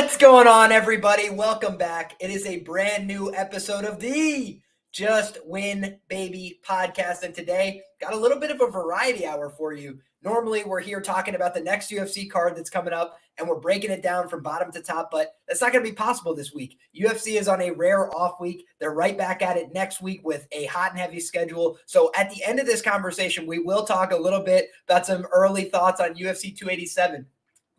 What's going on, everybody? Welcome back. It is a brand new episode of the Just Win Baby podcast. And today, got a little bit of a variety hour for you. Normally, we're here talking about the next UFC card that's coming up, and we're breaking it down from bottom to top, but that's not going to be possible this week. UFC is on a rare off week. They're right back at it next week with a hot and heavy schedule. So at the end of this conversation, we will talk a little bit about some early thoughts on UFC 287.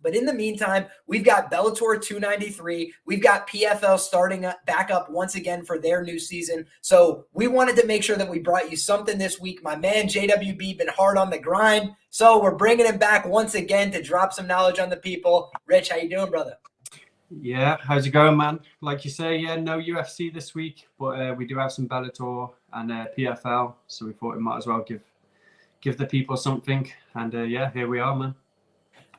But in the meantime, we've got Bellator 293. We've got PFL starting back up once again for their new season. So we wanted to make sure that we brought you something this week. My man JWB been hard on the grind. So we're bringing him back once again to drop some knowledge on the people. Rich, how you doing, brother? Yeah, how's it going, man? Like you say, no UFC this week, but we do have some Bellator and PFL. So we thought we might as well give the people something. And here we are, man.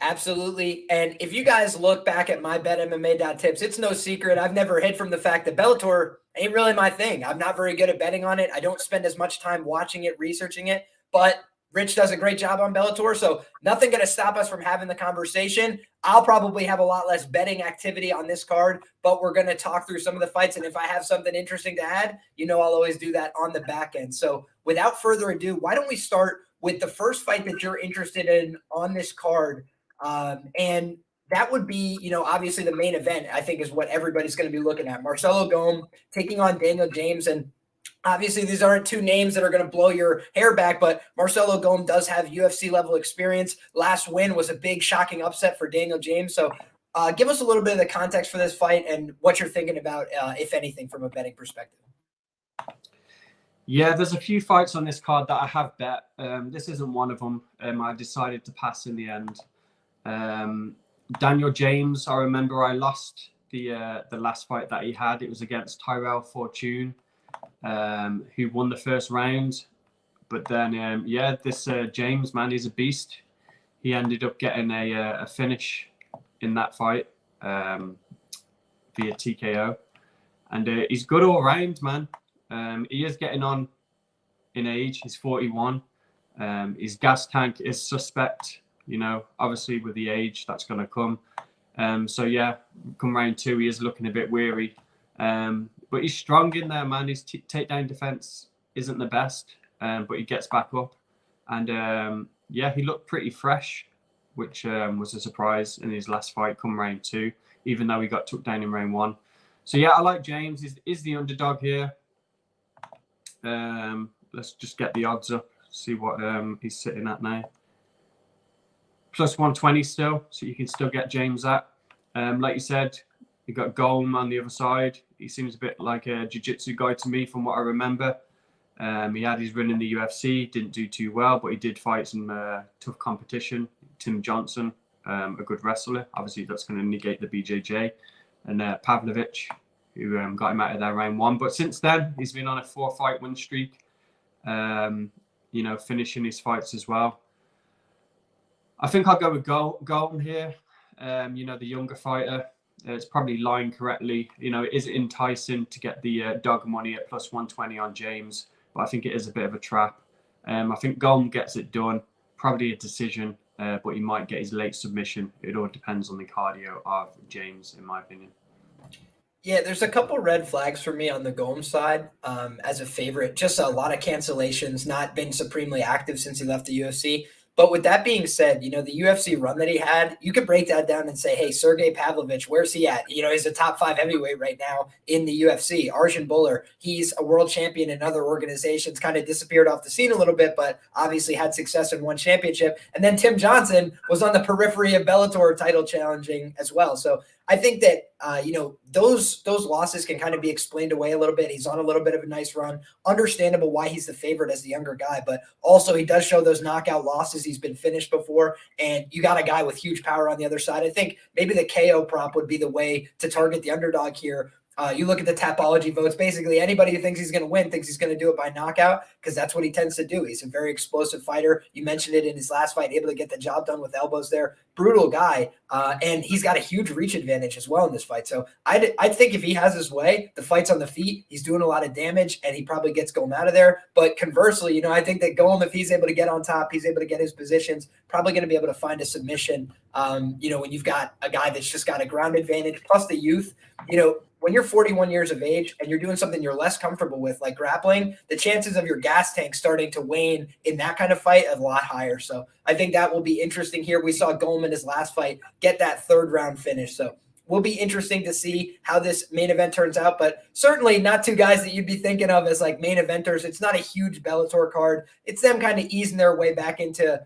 Absolutely. And if you guys look back at my BetMMA.tips, it's no secret. I've never hid from the fact that Bellator ain't really my thing. I'm not very good at betting on it. I don't spend as much time watching it, researching it, but Rich does a great job on Bellator. So nothing going to stop us from having the conversation. I'll probably have a lot less betting activity on this card, but we're going to talk through some of the fights. And if I have something interesting to add, I'll always do that on the back end. So without further ado, why don't we start with the first fight that you're interested in on this card? And that would be, obviously the main event, I think, is what everybody's going to be looking at. Marcelo Golm taking on Daniel James. And obviously these aren't two names that are going to blow your hair back, but Marcelo Golm does have UFC level experience. Last win was a big shocking upset for Daniel James. So give us a little bit of the context for this fight and what you're thinking about, if anything, from a betting perspective. Yeah, there's a few fights on this card that I have bet. This isn't one of them. I decided to pass in the end. Daniel James, I remember I lost the last fight that he had. It was against Tyrell Fortune, who won the first round. But then, this James, man, he's a beast. He ended up getting a finish in that fight via TKO. And he's good all round, man. He is getting on in age. He's 41. His gas tank is suspect. Obviously with the age that's going to come. Come round two, he is looking a bit weary. But he's strong in there, man. His takedown defense isn't the best, but he gets back up. And he looked pretty fresh, which was a surprise in his last fight come round two, even though he got took down in round one. So, I like James. He's the underdog here. Let's just get the odds up, see what he's sitting at now. Plus 120 still, so you can still get James at. Like you said, you got Golm on the other side. He seems a bit like a jiu-jitsu guy to me from what I remember. He had his run in the UFC, didn't do too well, but he did fight some tough competition. Tim Johnson, a good wrestler. Obviously, that's going to negate the BJJ. And Pavlovich, who got him out of there round one. But since then, he's been on a 4-fight win streak, finishing his fights as well. I think I'll go with Golm here. The younger fighter. It's probably lying correctly. It is enticing to get the dog money at plus 120 on James, but I think it is a bit of a trap. I think Golm gets it done. Probably a decision, but he might get his late submission. It all depends on the cardio of James, in my opinion. Yeah, there's a couple red flags for me on the Golm side as a favorite. Just a lot of cancellations, not been supremely active since he left the UFC. But with that being said, the UFC run that he had, you could break that down and say, hey, Sergey Pavlovich, where's he at? He's a top 5 heavyweight right now in the UFC. Archie, he's a world champion in other organizations, kind of disappeared off the scene a little bit, but obviously had success in one championship. And then Tim Johnson was on the periphery of Bellator title challenging as well. So I think that, those losses can kind of be explained away a little bit. He's on a little bit of a nice run. Understandable why he's the favorite as the younger guy, but also he does show those knockout losses. He's been finished before, and you got a guy with huge power on the other side. I think maybe the KO prop would be the way to target the underdog here. You look at the Tapology votes. Basically, anybody who thinks he's going to win thinks he's going to do it by knockout because that's what he tends to do. He's a very explosive fighter. You mentioned it in his last fight, able to get the job done with elbows there. Brutal guy. And he's got a huge reach advantage as well in this fight. So I think if he has his way, the fight's on the feet. He's doing a lot of damage, and he probably gets Golm out of there. But conversely, I think that Golm, if he's able to get on top, he's able to get his positions, probably going to be able to find a submission. When you've got a guy that's just got a ground advantage, plus the youth, when you're 41 years of age and you're doing something you're less comfortable with, like grappling, the chances of your gas tank starting to wane in that kind of fight are a lot higher. So I think that will be interesting here. We saw Golm in his last fight get that third round finish. So will be interesting to see how this main event turns out, but certainly not two guys that you'd be thinking of as like main eventers. It's not a huge Bellator card. It's them kind of easing their way back into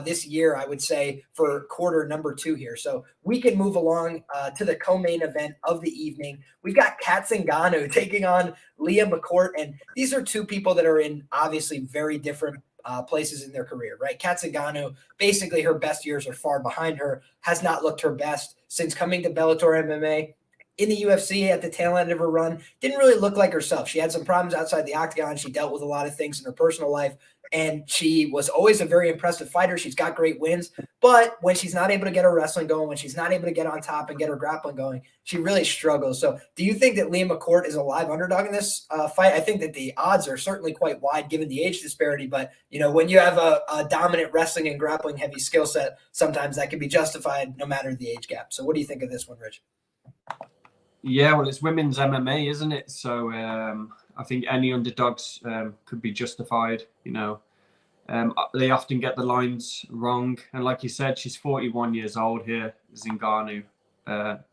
this year, I would say, for quarter number 2 here. So we can move along to the co-main event of the evening. We've got Kat Zingano taking on Leah McCourt, and these are two people that are in obviously very different places in their career, right? Kat Zingano, basically her best years are far behind her, has not looked her best since coming to Bellator MMA. In the UFC at the tail end of her run, didn't really look like herself. She had some problems outside the octagon. She dealt with a lot of things in her personal life, and she was always a very impressive fighter. She's got great wins, but when she's not able to get her wrestling going, when she's not able to get on top and get her grappling going, she really struggles. So do you think that Leah McCourt is a live underdog in this fight? I think that the odds are certainly quite wide given the age disparity, but when you have a dominant wrestling and grappling heavy skill set, sometimes that can be justified no matter the age gap. So what do you think of this one, Rich? Yeah, well, it's women's MMA, isn't it? So I think any underdogs could be justified. They often get the lines wrong. And like you said, she's 41 years old here, Zingano. Her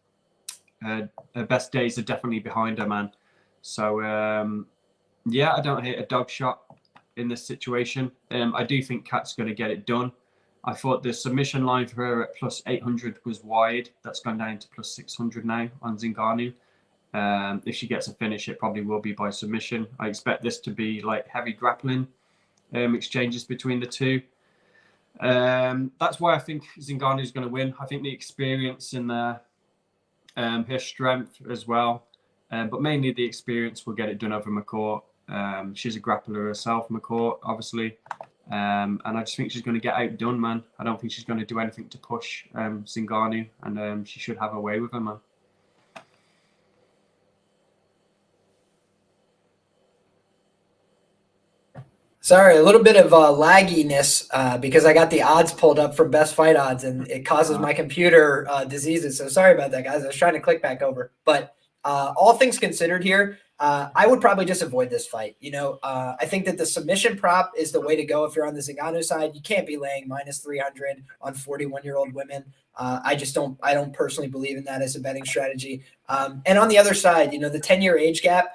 best days are definitely behind her, man. So, I don't hate a dog shot in this situation. I do think Kat's going to get it done. I thought the submission line for her at plus 800 was wide. That's gone down to plus 600 now on Zingano. If she gets a finish, it probably will be by submission. I expect this to be like heavy grappling exchanges between the two. That's why I think Zingano is going to win. I think the experience and her strength as well, but mainly the experience will get it done over McCourt. She's a grappler herself, McCourt, obviously. And I just think she's going to get outdone, man. I don't think she's going to do anything to push Zingano, and she should have her way with her, man. Sorry, a little bit of lagginess because I got the odds pulled up from Best Fight Odds, and it causes my computer diseases. So sorry about that, guys. I was trying to click back over. But all things considered here, I would probably just avoid this fight. I think that the submission prop is the way to go if you're on the Zingano side. You can't be laying minus 300 on 41-year-old women. I don't personally believe in that as a betting strategy. And on the other side, the 10-year age gap,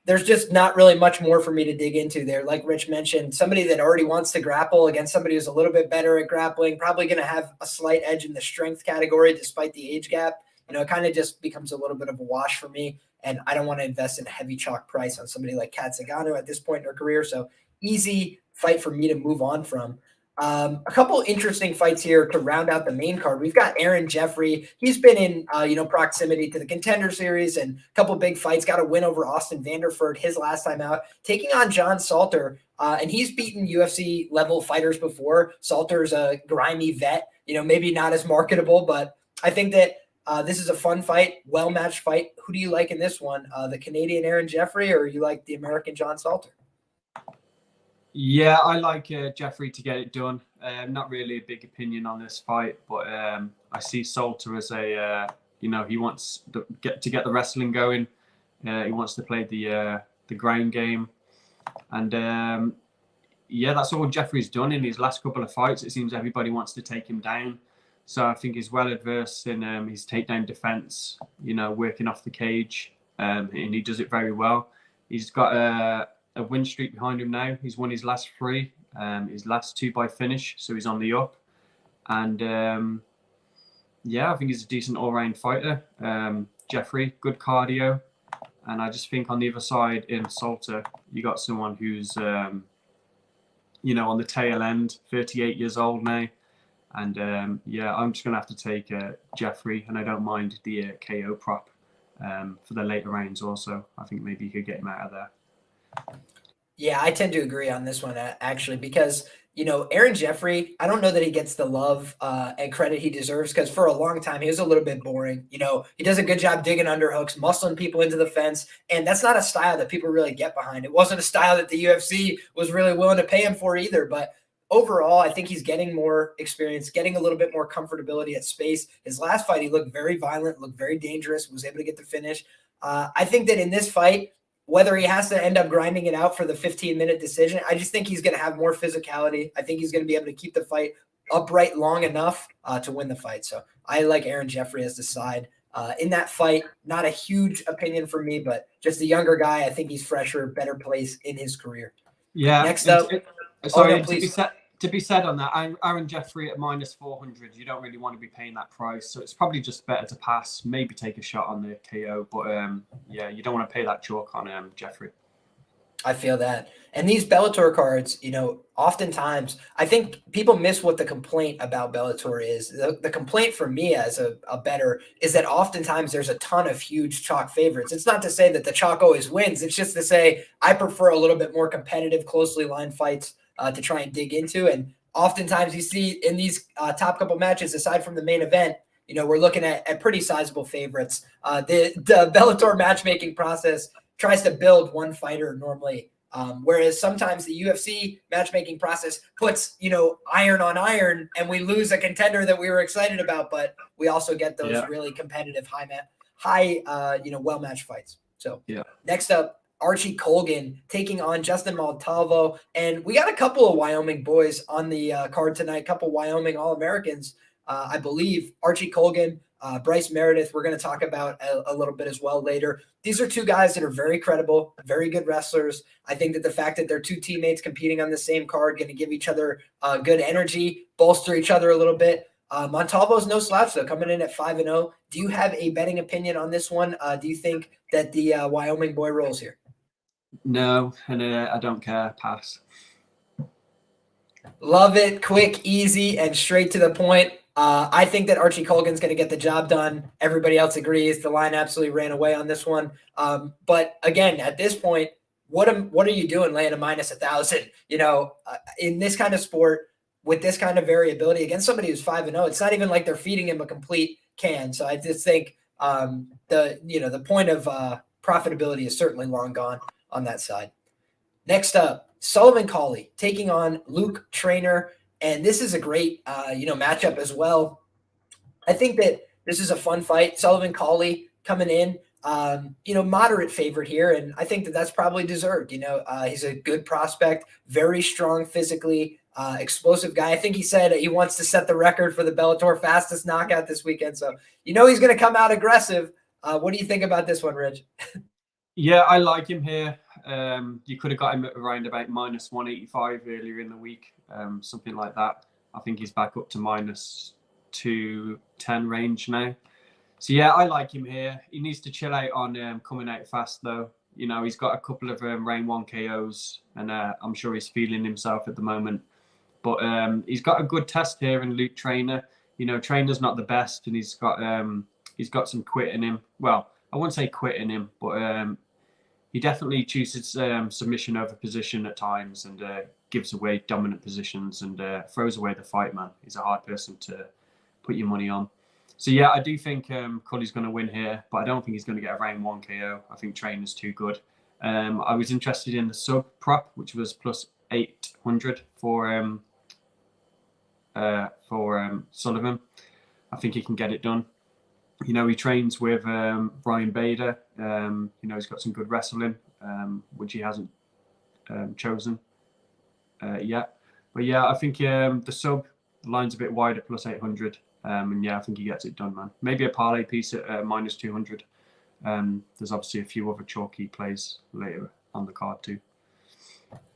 there's just not really much more for me to dig into there. Like Rich mentioned, somebody that already wants to grapple against somebody who's a little bit better at grappling, probably going to have a slight edge in the strength category despite the age gap. It kind of just becomes a little bit of a wash for me, and I don't want to invest in a heavy chalk price on somebody like Kat Zingano at this point in her career. So easy fight for me to move on from. A couple interesting fights here to round out the main card. We've got Jeffery. He's been in, proximity to the Contender Series and a couple big fights. Got a win over Austin Vanderford his last time out, taking on John Salter. And he's beaten UFC level fighters before. Salter's a grimy vet, maybe not as marketable, but I think that this is a fun fight, well-matched fight. Who do you like in this one? The Canadian Jeffery, or you like the American John Salter? Yeah, I like Jeffery to get it done. Not really a big opinion on this fight, but I see Salter as he wants to get the wrestling going. He wants to play the ground game, and that's all Jeffery's done in his last couple of fights. It seems everybody wants to take him down, so I think he's well adverse in his takedown defense. Working off the cage, and he does it very well. He's got a win streak behind him now. He's won his last 3, his last 2 by finish, so he's on the up. And I think he's a decent all-round fighter. Jeffery, good cardio, and I just think on the other side in Salter, you got someone who's on the tail end, 38 years old now, and I'm just gonna have to take Jeffery, and I don't mind the KO prop for the later rounds also. I think maybe you could get him out of there. Yeah, I tend to agree on this one, actually, because, Aaron Jeffery, I don't know that he gets the love and credit he deserves, because for a long time, he was a little bit boring. He does a good job digging underhooks, muscling people into the fence, and that's not a style that people really get behind. It wasn't a style that the UFC was really willing to pay him for either, but overall, I think he's getting more experience, getting a little bit more comfortability at space. His last fight, he looked very violent, looked very dangerous, was able to get the finish. I think that in this fight, whether he has to end up grinding it out for the 15-minute decision, I just think he's going to have more physicality. I think he's going to be able to keep the fight upright long enough to win the fight. So I like Aaron Jeffery as the side. In that fight, not a huge opinion for me, but just a younger guy. I think he's fresher, better place in his career. Yeah. Next up. To be said on that, Aaron Jeffery at -400, you don't really want to be paying that price. So it's probably just better to pass, maybe take a shot on the KO. But yeah, you don't want to pay that chalk on Jeffery. I feel that. And these Bellator cards, oftentimes I think people miss what the complaint about Bellator is. The complaint for me as a bettor is that oftentimes there's a ton of huge chalk favorites. It's not to say that the chalk always wins. It's just to say I prefer a little bit more competitive, closely lined fights to try and dig into. And oftentimes you see in these top couple matches, aside from the main event, we're looking at pretty sizable favorites. The Bellator matchmaking process tries to build one fighter normally, whereas sometimes the UFC matchmaking process puts, iron on iron, and we lose a contender that we were excited about, but we also get those really competitive, high well-matched fights. So next up, Archie Colgan taking on Justin Montalvo. And we got a couple of Wyoming boys on the card tonight, a couple Wyoming All-Americans, I believe. Archie Colgan, Bryce Meredith, we're going to talk about a little bit as well later. These are two guys that are very credible, very good wrestlers. I think that the fact that they're two teammates competing on the same card, going to give each other good energy, bolster each other a little bit. Montalvo's no slouch, though, coming in at 5-0. Do you have a betting opinion on this one? Do you think that the Wyoming boy rolls here? No, and I don't care. Pass. Love it. Quick, easy, and straight to the point. I think that Archie Colgan's going to get the job done. Everybody else agrees. The line absolutely ran away on this one. But again, at this point, what are you doing laying a -1,000? In this kind of sport, with this kind of variability against somebody who's 5-0, it's not even like they're feeding him a complete can. So I just think the point of profitability is certainly long gone on that side. Next up, Sullivan Cauley taking on Luke Trainer. And this is a great, matchup as well. I think that this is a fun fight. Sullivan Cauley coming in, moderate favorite here. And I think that that's probably deserved. He's a good prospect, very strong physically, explosive guy. I think he said he wants to set the record for the Bellator fastest knockout this weekend. So, he's going to come out aggressive. What do you think about this one, Rich? Yeah, I like him here. You could have got him at around about -185 earlier in the week, something like that. I think he's back up to -210 range now. So yeah, I like him here. He needs to chill out on coming out fast though. He's got a couple of round 1 KOs, and I'm sure he's feeling himself at the moment. But he's got a good test here in Luke Trainer. Trainer's not the best, and he's got some quit in him. Well, I wouldn't say quit in him, but he definitely chooses submission over position at times, and gives away dominant positions, and throws away the fight, man. He's a hard person to put your money on. So yeah, I do think Cauley's going to win here, but I don't think he's going to get a round 1 KO. I think Trainer's too good. I was interested in the sub prop, which was +800 for Sullivan. I think he can get it done. He trains with Brian Bader. He's got some good wrestling, which he hasn't chosen yet. But yeah, I think the sub line's a bit wider, +800. And yeah, I think he gets it done, man. Maybe a parlay piece at -200. There's obviously a few other chalky plays later on the card too.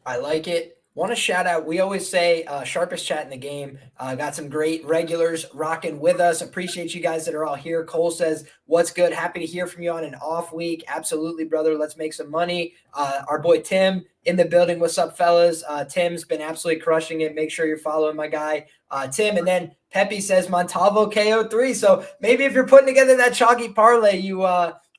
I like it. Want to shout out, we always say sharpest chat in the game. Got some great regulars rocking with us. Appreciate you guys that are all here. Cole says, what's good? Happy to hear from you on an off week. Absolutely, brother. Let's make some money. Our boy Tim in the building. What's up, fellas? Tim's been absolutely crushing it. Make sure you're following my guy, Tim. And then Pepe says Montalvo KO3. So maybe if you're putting together that chalky parlay, you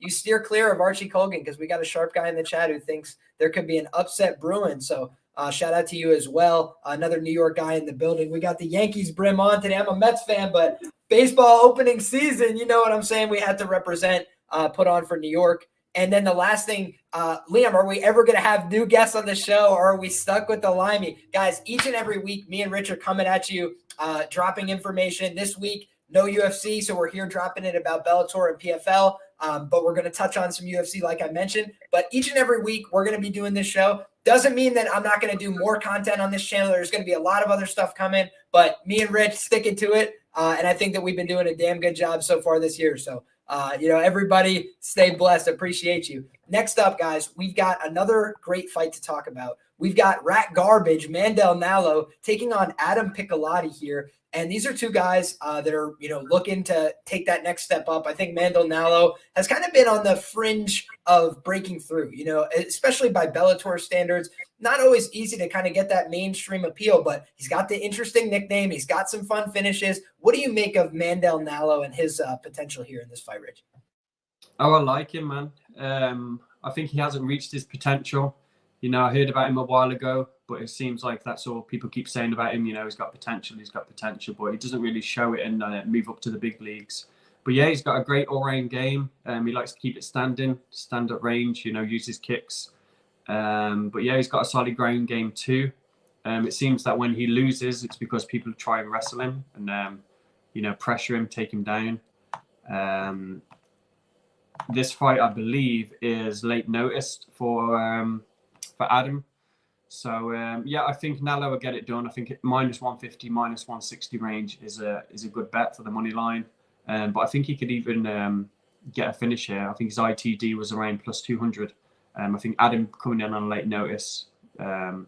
you steer clear of Archie Colgan, because we got a sharp guy in the chat who thinks there could be an upset brewing. So shout out to you as well. Another New York guy in the building. We got the Yankees brim on today. I'm a Mets fan, but baseball opening season, you know what I'm saying? We had to represent, put on for New York. And then the last thing, Liam, are we ever going to have new guests on the show, or are we stuck with the limey? Guys, each and every week, me and Rich are coming at you, dropping information. This week, no UFC, so we're here dropping it about Bellator and PFL, but we're going to touch on some UFC like I mentioned. But each and every week, we're going to be doing this show. Doesn't mean that I'm not going to do more content on this channel. There's going to be a lot of other stuff coming, but me and Rich sticking to it, and I think that we've been doing a damn good job so far this year. So, everybody stay blessed. Appreciate you. Next up, guys, we've got another great fight to talk about. We've got Rat Garbage, Mandel Nallo, taking on Adam Piccolotti here. And these are two guys that are, looking to take that next step up. I think Mandel Nallo has kind of been on the fringe of breaking through, especially by Bellator standards. Not always easy to kind of get that mainstream appeal, but he's got the interesting nickname. He's got some fun finishes. What do you make of Mandel Nallo and his potential here in this fight, Rich? Oh, I like him, man. I think he hasn't reached his potential. I heard about him a while ago, but it seems like that's all people keep saying about him. He's got potential, but he doesn't really show it and move up to the big leagues. But yeah, he's got a great all-round game. He likes to keep it stand-up range, use his kicks. But yeah, he's got a solid ground game too. It seems that when he loses, it's because people try and wrestle him and, pressure him, take him down. This fight, I believe, is late noticed for Adam. So yeah, I think Nallo will get it done. I think minus 150, minus 160 range is a good bet for the money line. But I think he could even get a finish here. I think his ITD was around plus 200. I think Adam coming in on late notice. I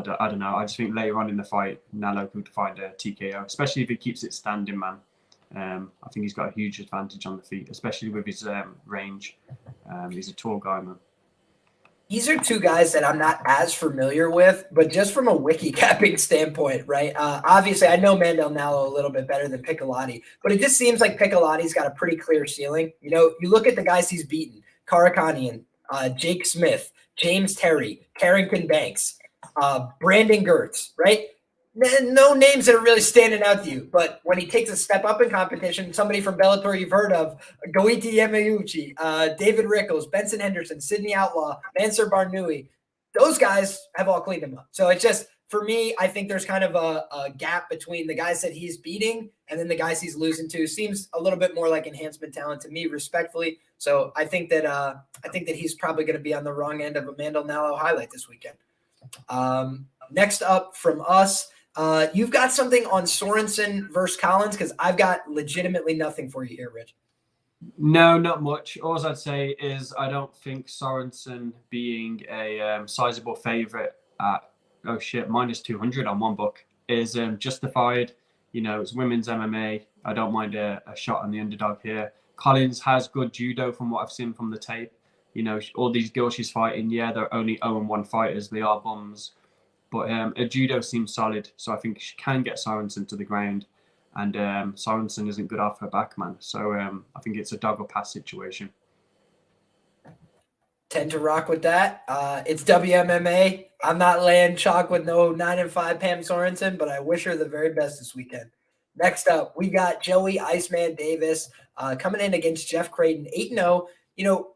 don't know. I just think later on in the fight, Nallo could find a TKO, especially if he keeps it standing, man. I think he's got a huge advantage on the feet, especially with his range. He's a tall guy, man. These are two guys that I'm not as familiar with, but just from a wiki capping standpoint, right? Obviously, I know Mandel Nallo a little bit better than Piccolotti, but it just seems like Piccolotti's got a pretty clear ceiling. You look at the guys he's beaten: Karakanian, Jake Smith, James Terry, Carrington Banks, Brandon Gertz, right? No names that are really standing out to you, but when he takes a step up in competition, somebody from Bellator you've heard of, Goiti Yamauchi, David Rickles, Benson Henderson, Sidney Outlaw, Mansur Barnui, those guys have all cleaned him up. So it's just, for me, I think there's kind of a gap between the guys that he's beating and then the guys he's losing to. Seems a little bit more like enhancement talent to me, respectfully. So I think that he's probably going to be on the wrong end of a Mandel Nallo highlight this weekend. Next up from us, you've got something on Sorenson versus Collins, because I've got legitimately nothing for you here, Rich. No, not much. All I'd say is I don't think Sorenson being a sizable favorite at minus 200 on one book is justified. It's women's MMA. I don't mind a shot on the underdog here. Collins has good judo from what I've seen from the tape. All these girls she's fighting, yeah, they're only 0-1 fighters. They are bums. But her judo seems solid, so I think she can get Sorenson to the ground. And Sorenson isn't good off her back, man. So I think it's a dog or pass situation. Tend to rock with that. It's WMMA. I'm not laying chalk with no 9-5 Pam Sorenson, but I wish her the very best this weekend. Next up, we got Joey Iceman Davis coming in against Jeff Creighton, 8-0.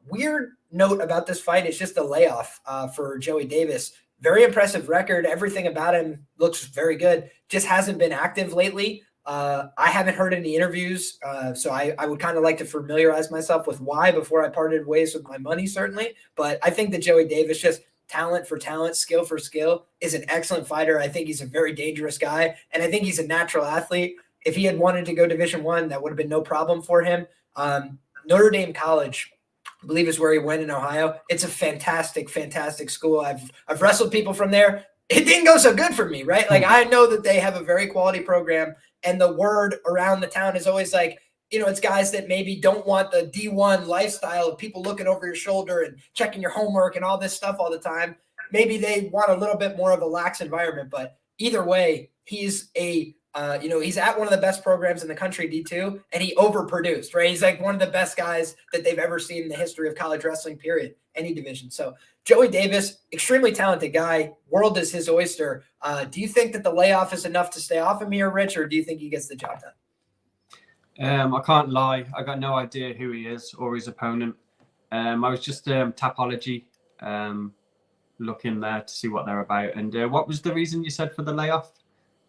Weird note about this fight is just the layoff for Joey Davis. Very impressive record. Everything about him looks very good. Just hasn't been active lately. I haven't heard any interviews, so I would kind of like to familiarize myself with why before I parted ways with my money, certainly. But I think that Joey Davis, just talent for talent, skill for skill, is an excellent fighter. I think he's a very dangerous guy, and I think he's a natural athlete. If he had wanted to go Division I, that would have been no problem for him. Notre Dame College, I believe, is where he went in Ohio. It's a fantastic, fantastic school. I've wrestled people from there. It didn't go so good for me, right? Like, I know that they have a very quality program, and the word around the town is always like, it's guys that maybe don't want the D1 lifestyle of people looking over your shoulder and checking your homework and all this stuff all the time. Maybe they want a little bit more of a lax environment, but either way, he's a He's at one of the best programs in the country, D2, and he overproduced, right? He's like one of the best guys that they've ever seen in the history of college wrestling, period, any division. So Joey Davis, extremely talented guy. World is his oyster. Do you think that the layoff is enough to stay off him here, Rich, or do you think he gets the job done? I can't lie. I got no idea who he is or his opponent. I was just Tapology looking there to see what they're about. And what was the reason you said for the layoff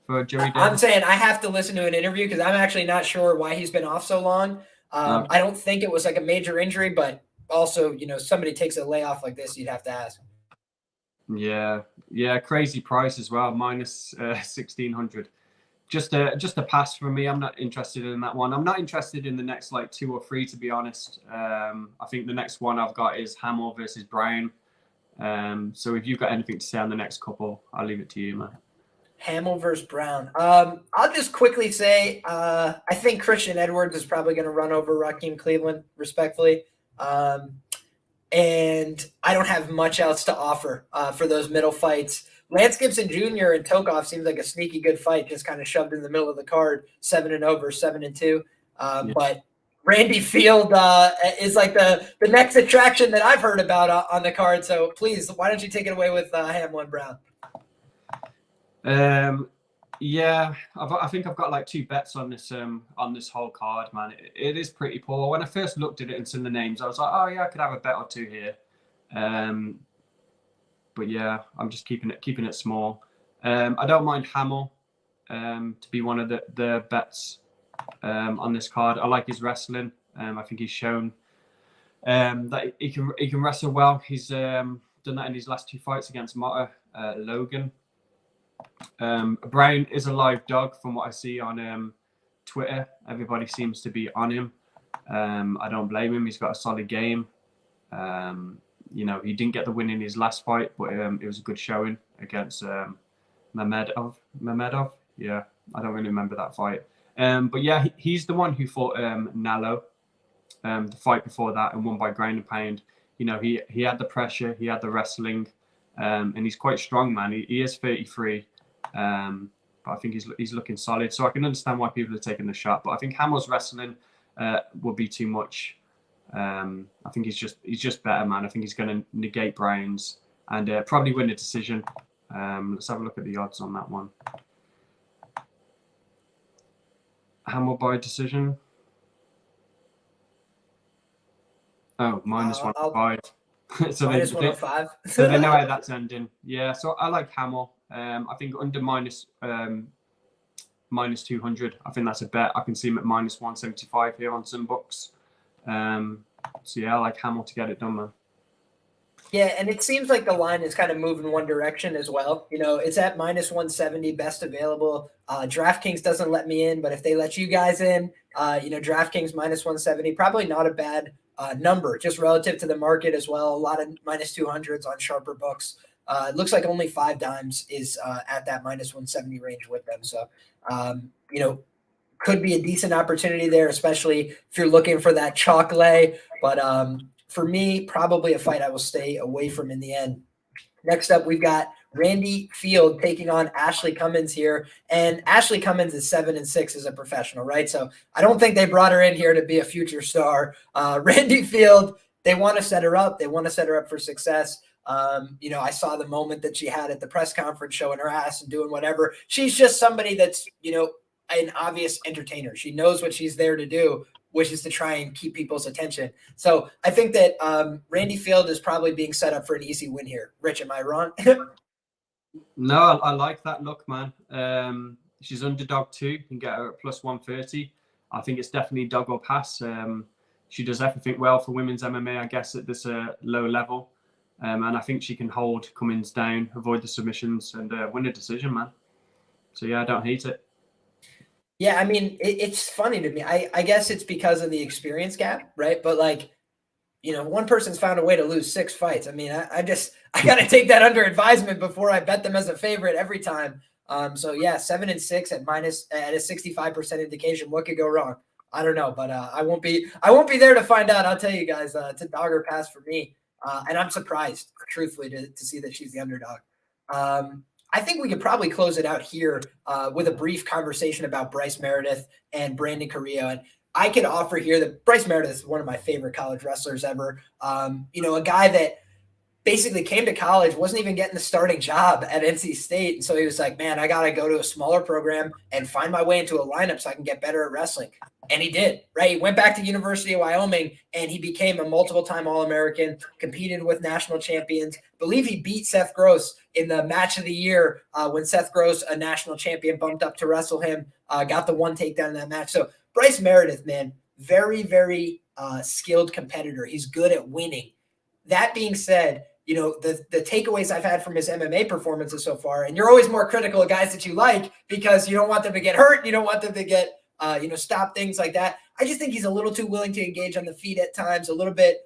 for Joey Davis? I'm saying I have to listen to an interview because I'm actually not sure why he's been off so long. I don't think it was like a major injury, but also, somebody takes a layoff like this, you'd have to ask. Yeah, crazy price as well, minus 1,600. Just a pass from me. I'm not interested in that one. I'm not interested in the next like 2 or 3, to be honest. I think the next one I've got is Hammel versus Browne. So if you've got anything to say on the next couple, I'll leave it to you, man. Hammel versus Browne. I'll just quickly say I think Christian Edwards is probably going to run over Raheem Cleveland, respectfully. And I don't have much else to offer for those middle fights. Lance Gibson Jr. and Tokov seems like a sneaky good fight, just kind of shoved in the middle of the card, 7-0 versus 7-2. But Randy Field is like the next attraction that I've heard about on the card. So please, why don't you take it away with Hammel and Browne? I think I've got like 2 bets on this whole card, man. It is pretty poor. When I first looked at it and seen the names, I was like, oh yeah, I could have a bet or 2 here. But yeah, I'm just keeping it small. I don't mind Hammel to be one of the bets on this card. I like his wrestling. I think he's shown that he can wrestle well. He's done that in his last 2 fights against Logan. Browne is a live dog from what I see on Twitter. Everybody seems to be on him. I don't blame him. He's got a solid game. He didn't get the win in his last fight, but it was a good showing against Mamedov. Yeah, I don't really remember that fight. But yeah, he's the one who fought Nallo the fight before that and won by ground and pound. He had the pressure, he had the wrestling, and he's quite strong, man. He is 33, but I think he's looking solid. So I can understand why people are taking the shot. But I think Hammel's wrestling would be too much. I think he's just better, man. I think he's going to negate Browne's and probably win a decision. Let's have a look at the odds on that one. Hammel by decision. Oh, minus 105. So minus 105. So they know how that's ending. Yeah, so I like Hammel. I think under minus 200. I think that's a bet. I can see him at minus 175 here on some books. So yeah, I like Hammel to get it done, man. Yeah, and it seems like the line is kind of moving one direction as well. It's at minus 170, best available. DraftKings doesn't let me in, but if they let you guys in, DraftKings minus 170, probably not a bad number, just relative to the market as well. A lot of minus 200s on sharper books. It looks like only 5 dimes is at that minus 170 range with them. So, could be a decent opportunity there, especially if you're looking for that chalk lay. But for me, probably a fight I will stay away from in the end. Next up, we've got Randy Field taking on Ashley Cummins here. And Ashley Cummins is 7-6 as a professional, right? So I don't think they brought her in here to be a future star. Randy Field, they want to set her up. They want to set her up for success. I saw the moment that she had at the press conference showing her ass and doing whatever. She's just somebody that's, an obvious entertainer. She knows what she's there to do, which is to try and keep people's attention. So I think that Randy Field is probably being set up for an easy win here. Rich, am I wrong? No, I like that look, man. She's underdog 2. You can get her at plus 130. I think it's definitely dog or pass. She does everything well for women's MMA, I guess, at this low level. And I think she can hold Cummins down, avoid the submissions, and win a decision, man. So yeah, I don't hate it. Yeah, I mean, it's funny to me. I guess it's because of the experience gap, right? But one person's found a way to lose 6 fights. I mean, I got to take that under advisement before I bet them as a favorite every time. So yeah, 7-6 at a 65% indication. What could go wrong? I don't know, but I won't be there to find out. I'll tell you guys, it's a dog or pass for me. And I'm surprised, truthfully, to see that she's the underdog. I think we could probably close it out here with a brief conversation about Bryce Meredith and Brandon Carrillo. And I can offer here that Bryce Meredith is one of my favorite college wrestlers ever. A guy that basically came to college, wasn't even getting the starting job at NC State. And so he was like, man, I got to go to a smaller program and find my way into a lineup so I can get better at wrestling. And he did, right? He went back to University of Wyoming and he became a multiple-time All-American, competed with national champions. I believe he beat Seth Gross in the match of the year when Seth Gross, a national champion, bumped up to wrestle him, got the one takedown in that match. So Bryce Meredith, man, very, very skilled competitor. He's good at winning. That being said, the takeaways I've had from his MMA performances so far, and you're always more critical of guys that you like because you don't want them to get hurt. You don't want them to get, stop things like that. I just think he's a little too willing to engage on the feet at times, a little bit.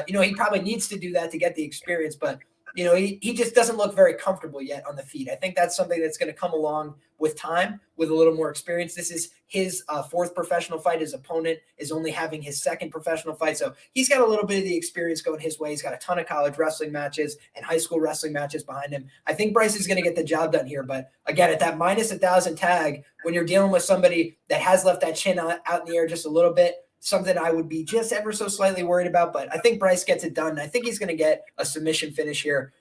He probably needs to do that to get the experience, but he just doesn't look very comfortable yet on the feet. I think that's something that's going to come along with time, with a little more experience. This is his fourth professional fight. His opponent is only having his second professional fight. So he's got a little bit of the experience going his way. He's got a ton of college wrestling matches and high school wrestling matches behind him. I think Bryce is going to get the job done here. But again, at that minus 1,000 tag, when you're dealing with somebody that has left that chin out in the air just a little bit, something I would be just ever so slightly worried about, but I think Bryce gets it done. I think he's going to get a submission finish here,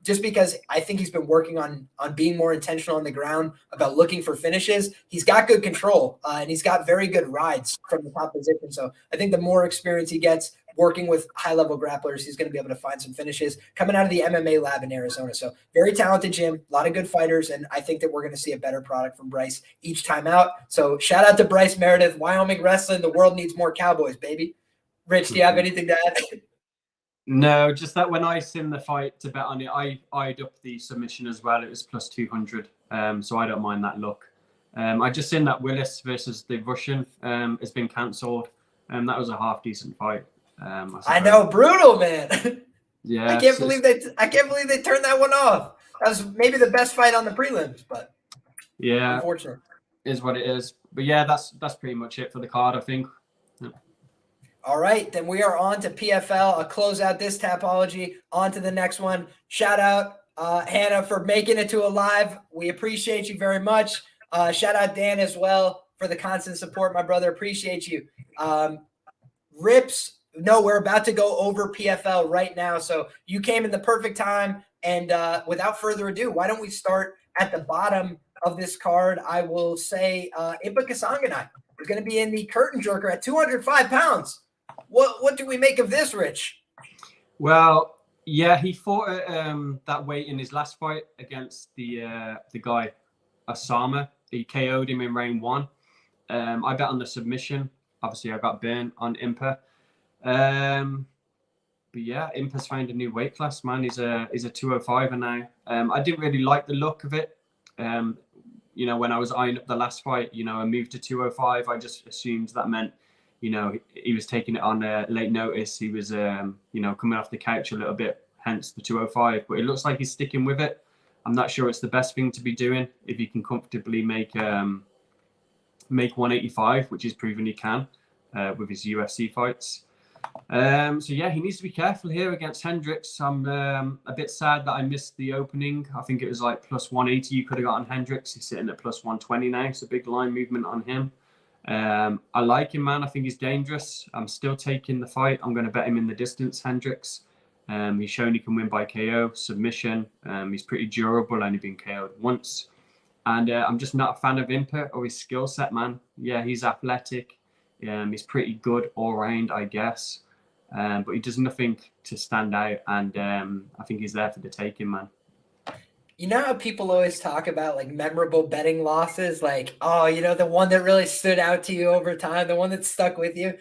just because I think he's been working on being more intentional on the ground about looking for finishes. He's got good control, and he's got very good rides from the top position. So I think the more experience he gets working with high-level grapplers, he's going to be able to find some finishes coming out of the MMA lab in Arizona. So very talented gym, a lot of good fighters, and I think that we're going to see a better product from Bryce each time out. So shout out to Bryce Meredith, Wyoming Wrestling. The world needs more cowboys, baby. Rich, do you have anything to add? No, just that when I sim the fight to bet on it, I eyed up the submission as well. It was plus 200, so I don't mind that look. I just seen that Willis versus the Russian has been cancelled, and that was a half decent fight. I know, brutal, man. Yeah, I can't believe they turned that one off. That was maybe the best fight on the prelims, but yeah, unfortunately, is what it is. But yeah, that's pretty much it for the card, I think. Yeah. All right, then we are on to PFL. I'll close out this Tapology. On to the next one. Shout out Hannah for making it to a live. We appreciate you very much. Shout out Dan as well for the constant support, my brother. Appreciate you. Rips. No, we're about to go over PFL right now. So you came in the perfect time. And without further ado, why don't we start at the bottom of this card? I will say Impa Kasanganay is going to be in the curtain jerker at 205 pounds. What do we make of this, Rich? Well, yeah, he fought that weight in his last fight against the guy, Osama. He KO'd him in round 1. I bet on the submission. Obviously, I got burnt on Impa. But yeah, Impa's found a new weight class, man. He's a 205er now. I didn't really like the look of it. When I was eyeing up the last fight, I moved to 205. I just assumed that meant, he was taking it on late notice. He was, coming off the couch a little bit, hence the 205. But it looks like he's sticking with it. I'm not sure it's the best thing to be doing if he can comfortably make 185, which he's proven he can with his UFC fights. So yeah, he needs to be careful here against Hendricks. I'm a bit sad that I missed the opening. I think it was like plus 180 you could have got on Hendricks. He's sitting at plus 120 now. It's a big line movement on him. I like him, man. I think he's dangerous. I'm still taking the fight. I'm going to bet him in the distance, Hendricks. He's shown he can win by KO, submission. He's pretty durable, only been KO'd once. And I'm just not a fan of Impa or his skill set, man. Yeah, he's athletic. He's pretty good all round, I guess. But he does nothing to stand out. And I think he's there for the taking, man. You know how people always talk about like memorable betting losses? Like, the one that really stood out to you over time, the one that stuck with you.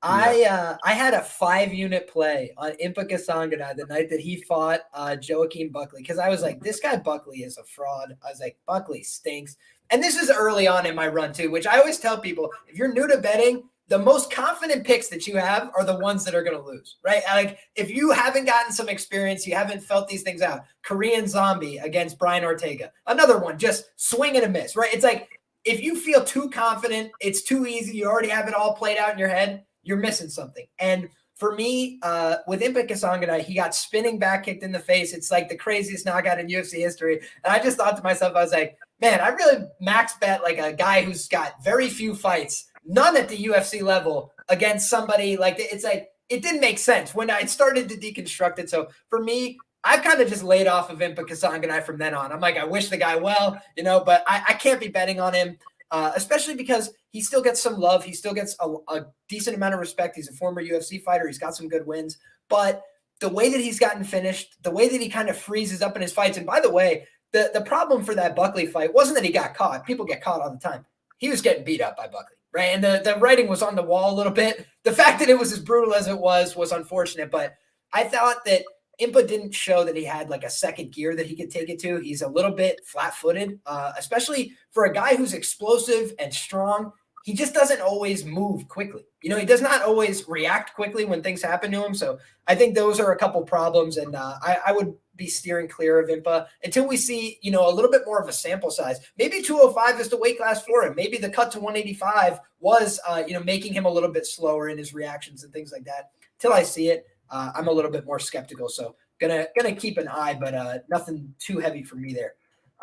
Yeah. I had a 5-unit play on Impa Kasanganay the night that he fought Joaquin Buckley, because I was like, this guy Buckley is a fraud. I was like, Buckley stinks. And this is early on in my run too, which I always tell people, if you're new to betting, the most confident picks that you have are the ones that are going to lose, right? Like if you haven't gotten some experience, you haven't felt these things out. Korean Zombie against Brian Ortega. Another one, just swing and a miss, right? It's like if you feel too confident, it's too easy, you already have it all played out in your head, you're missing something. And For me, with Impa Kasanganay, he got spinning back kicked in the face. It's like the craziest knockout in UFC history. And I just thought to myself, I was like, man, I really max bet like a guy who's got very few fights, none at the UFC level, against somebody like it's like it didn't make sense when I started to deconstruct it. So for me, I've kind of just laid off of Impa Kasanganay from then on. I'm like, I wish the guy well, but I can't be betting on him. Especially because he still gets some love. He still gets a decent amount of respect. He's a former UFC fighter. He's got some good wins. But the way that he's gotten finished, the way that he kind of freezes up in his fights, and by the way, the problem for that Buckley fight wasn't that he got caught. People get caught all the time. He was getting beat up by Buckley, right? And the writing was on the wall a little bit. The fact that it was as brutal as it was unfortunate. But I thought that Impa didn't show that he had like a second gear that he could take it to. He's a little bit flat-footed, especially for a guy who's explosive and strong. He just doesn't always move quickly. He does not always react quickly when things happen to him. So I think those are a couple problems, and I would be steering clear of Impa until we see, a little bit more of a sample size. Maybe 205 is the weight class for him. Maybe the cut to 185 was, making him a little bit slower in his reactions and things like that. Till I see it, I'm a little bit more skeptical. So gonna keep an eye, but nothing too heavy for me there.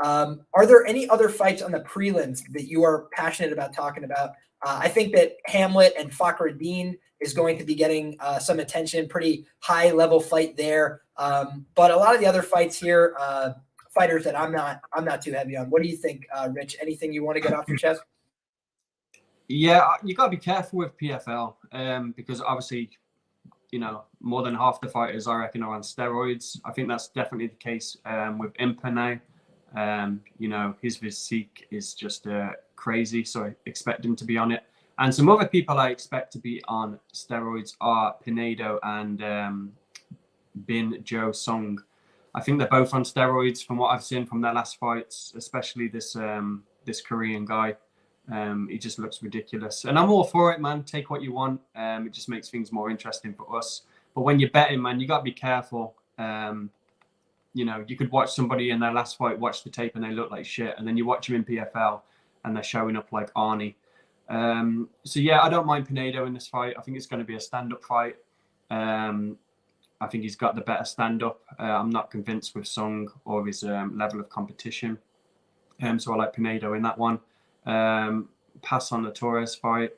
Are there any other fights on the prelims that you are passionate about talking about? I think that Hamlet and Fakhreddin is going to be getting some attention, pretty high level fight there. But a lot of the other fights here, fighters that I'm not too heavy on. What do you think, Rich? Anything you want to get off your chest? Yeah, you got to be careful with PFL because obviously, more than half the fighters, I reckon, are on steroids. I think that's definitely the case with Impa now. His physique is just crazy, so I expect him to be on it. And some other people I expect to be on steroids are Pinedo and Bin Jo Sung. I think they're both on steroids from what I've seen from their last fights, especially this Korean guy. He just looks ridiculous. And I'm all for it, man. Take what you want. It just makes things more interesting for us. But when you're betting, man, you got to be careful. You could watch somebody in their last fight, watch the tape, and they look like shit. And then you watch them in PFL, and they're showing up like Arnie. So, yeah, I don't mind Pinedo in this fight. I think it's going to be a stand-up fight. I think he's got the better stand-up. I'm not convinced with Sung or his level of competition. So I like Pinedo in that one. Pass on the Torres fight.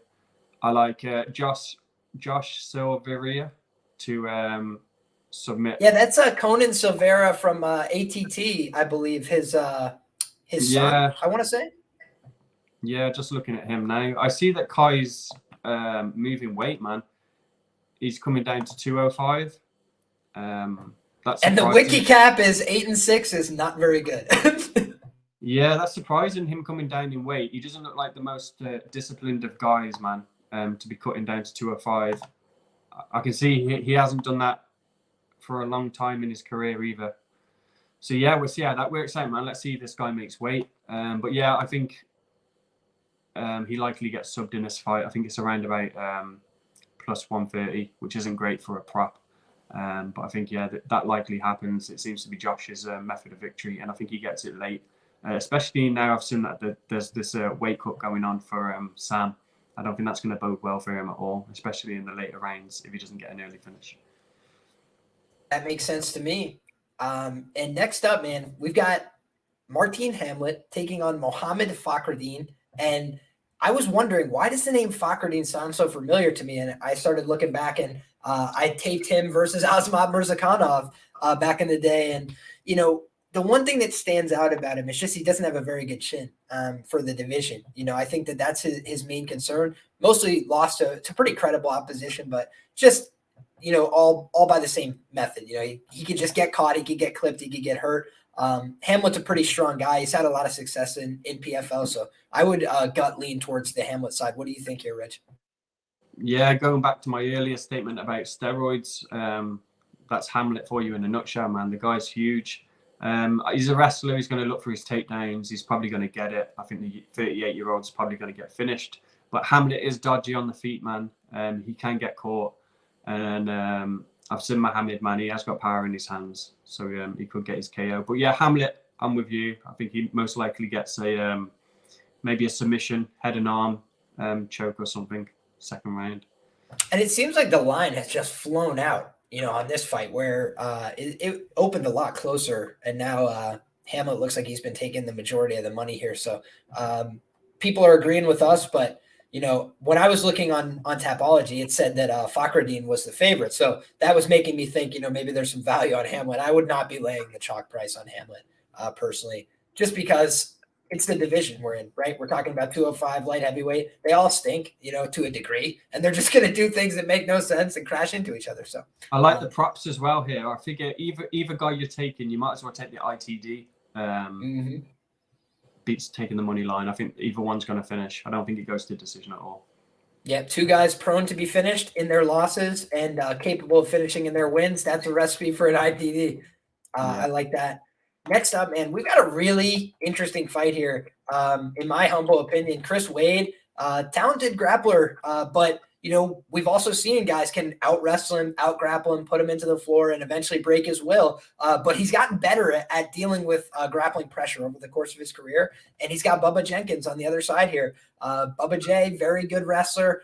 I like Josh Silveria to submit. Yeah, that's Conan Silveira from ATT, I believe. His son, I want to say. Yeah, just looking at him now. I see that Kai's moving weight, man. He's coming down to 205. That's and the wiki cap is 8-6 is not very good. Yeah, that's surprising, him coming down in weight. He doesn't look like the most disciplined of guys, man, to be cutting down to 205. I can see he hasn't done that for a long time in his career either. So, yeah, we'll see how that works out, man. Let's see if this guy makes weight. But, yeah, I think he likely gets subbed in this fight. I think it's around about plus 130, which isn't great for a prop. But I think, yeah, that likely happens. It seems to be Josh's method of victory, and I think he gets it late. Especially now I've seen that there's this weight cut going on for Sam. I don't think that's going to bode well for him at all, especially in the later rounds if he doesn't get an early finish. That makes sense to me. And next up, man, we've got Martin Hamlet taking on Mohamed Fakhreddin. And I was wondering, why does the name Fakhreddin sound so familiar to me? And I started looking back, and I taped him versus Azamat Murzakanov back in the day. And, the one thing that stands out about him is just he doesn't have a very good chin for the division. I think that's his main concern. Mostly lost to pretty credible opposition, but just, all by the same method. He could just get caught, he could get clipped, he could get hurt. Hamlet's a pretty strong guy. He's had a lot of success in PFL, so I would gut lean towards the Hamlet side. What do you think here, Rich? Yeah, going back to my earlier statement about steroids, that's Hamlet for you in a nutshell, man. The guy's huge. He's a wrestler. He's going to look for his takedowns. He's probably going to get it. I think the 38-year-old's probably going to get finished. But Hamlet is dodgy on the feet, man. He can get caught. And I've seen Mohamed, man. He has got power in his hands. So he could get his KO. But yeah, Hamlet, I'm with you. I think he most likely gets maybe a submission, head and arm, choke or something, second round. And it seems like the line has just flown out, on this fight where it opened a lot closer. And now Hammel looks like he's been taking the majority of the money here. So people are agreeing with us. But, when I was looking on Tapology, it said that Fakhreddin was the favorite. So that was making me think, maybe there's some value on Hamlet. I would not be laying the chalk price on Hamlet personally, just because it's the division we're in, right? We're talking about 205 light heavyweight. They all stink, to a degree, and they're just going to do things that make no sense and crash into each other. So I like the props as well here. I figure either guy you're taking, you might as well take the ITD. Beats taking the money line. I think either one's going to finish. I don't think it goes to decision at all. Yeah, two guys prone to be finished in their losses and capable of finishing in their wins. That's a recipe for an ITD. I like that. Next up, man, we've got a really interesting fight here. In my humble opinion, Chris Wade, talented grappler, but we've also seen guys can out wrestle him, out grapple him, put him into the floor, and eventually break his will. But he's gotten better at dealing with grappling pressure over the course of his career. And he's got Bubba Jenkins on the other side here. Bubba J, very good wrestler.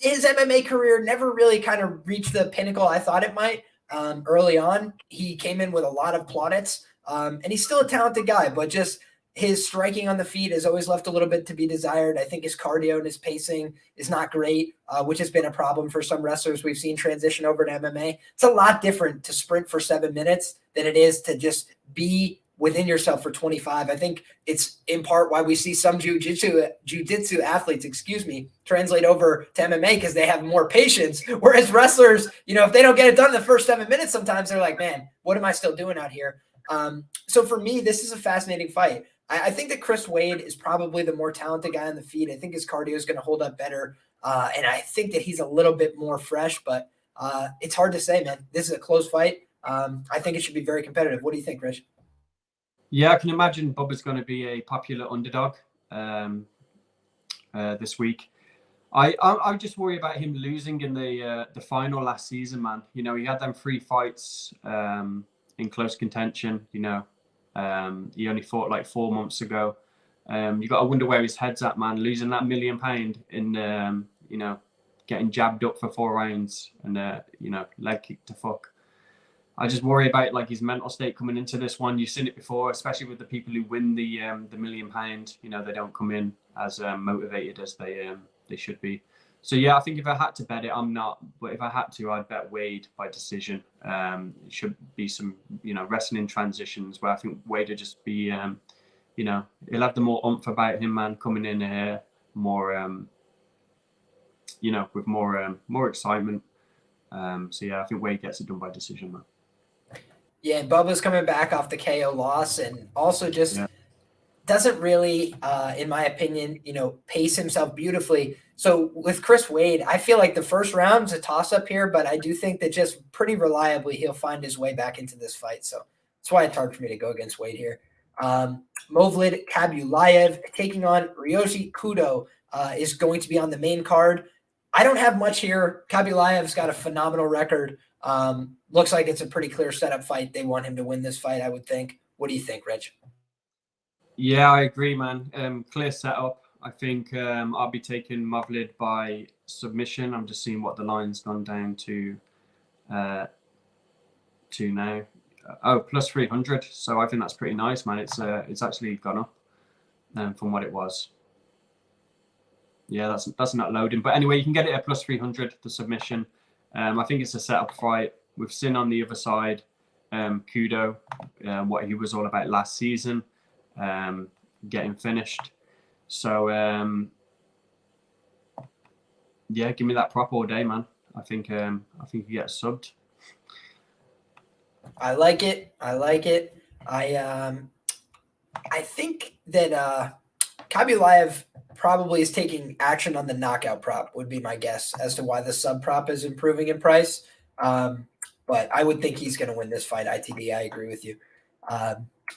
His MMA career never really kind of reached the pinnacle I thought it might. Early on, he came in with a lot of plaudits. And he's still a talented guy, but just his striking on the feet has always left a little bit to be desired. I think his cardio and his pacing is not great, which has been a problem for some wrestlers we've seen transition over to MMA. It's a lot different to sprint for 7 minutes than it is to just be within yourself for 25. I think it's in part why we see some jiu-jitsu athletes, translate over to MMA because they have more patience. Whereas wrestlers, if they don't get it done in the first 7 minutes, sometimes they're like, man, what am I still doing out here? So for me, this is a fascinating fight. I think that Chris Wade is probably the more talented guy on the feet. I think his cardio is going to hold up better. And I think that he's a little bit more fresh, but it's hard to say, man. This is a close fight. I think it should be very competitive. What do you think, Rich? Yeah, I can imagine Bubba's going to be a popular underdog this week. I just worry about him losing in the final last season, man. He had them 3 fights in close contention. He only fought like 4 months ago. You got to wonder where his head's at, man. Losing that £1 million in getting jabbed up for 4 rounds and leg kick to fuck. I just worry about like his mental state coming into this one. You've seen it before, especially with the people who win the £1 million. They don't come in as motivated as they should be. So yeah, I think if I had to bet it, I'm not. But if I had to, I'd bet Wade by decision. It should be some wrestling transitions where I think Wade would just be he'll have the more oomph about him, man, coming in here more with more excitement. So yeah, I think Wade gets it done by decision, man. Yeah, and Bubba's coming back off the KO loss and also just doesn't really, in my opinion, pace himself beautifully. So with Chris Wade, I feel like the first round's a toss-up here, but I do think that just pretty reliably he'll find his way back into this fight. So that's why it's hard for me to go against Wade here. Movlid Kabulayev taking on Ryoji Kudo is going to be on the main card. I don't have much here. Kabulayev's got a phenomenal record. Looks like it's a pretty clear setup fight. They want him to win this fight, I would think. What do you think, Rich? Yeah, I agree, man. Clear setup. I think I'll be taking Movlid by submission. I'm just seeing what the line's gone down to now. Plus 300. So I think that's pretty nice, man. It's actually gone up from what it was. Yeah, that's not loading. But anyway, you can get it at plus 300, the submission. I think it's a setup fight. We've seen on the other side, Kudo, what he was all about last season, getting finished. So, yeah, give me that prop all day, man. I think you get subbed. I like it. I think that Kabulayev probably is taking action on the knockout prop, would be my guess as to why the sub prop is improving in price. But I would think he's going to win this fight, ITD. I agree with you.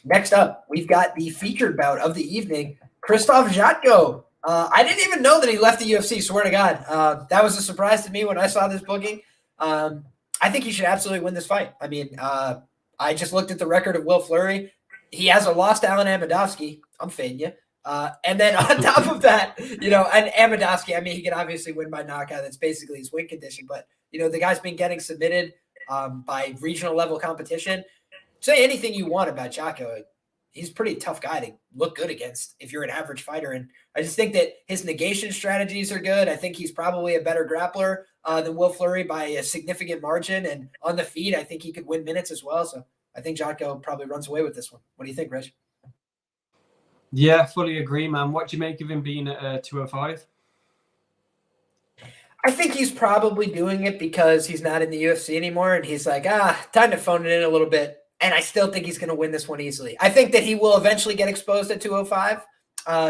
Next up, we've got the featured bout of the evening, Krzysztof Jotko. I didn't even know that he left the UFC, swear to God. That was a surprise to me when I saw this booking. I think he should absolutely win this fight. I mean, I just looked at the record of Will Fleury. He has a loss to Alan Amedovski. I'm fading you. And then on top of that, and Amidowski, I mean, he can obviously win by knockout. That's basically his win condition. But, the guy's been getting submitted by regional level competition. Say anything you want about Jocko. He's a pretty tough guy to look good against if you're an average fighter. And I just think that his negation strategies are good. I think he's probably a better grappler than Will Fleury by a significant margin. And on the feet, I think he could win minutes as well. So I think Jocko probably runs away with this one. What do you think, Rich? Yeah, fully agree, man. What do you make of him being at 205? I think he's probably doing it because he's not in the UFC anymore. And he's like, time to phone it in a little bit. And I still think he's going to win this one easily. I think that he will eventually get exposed at 205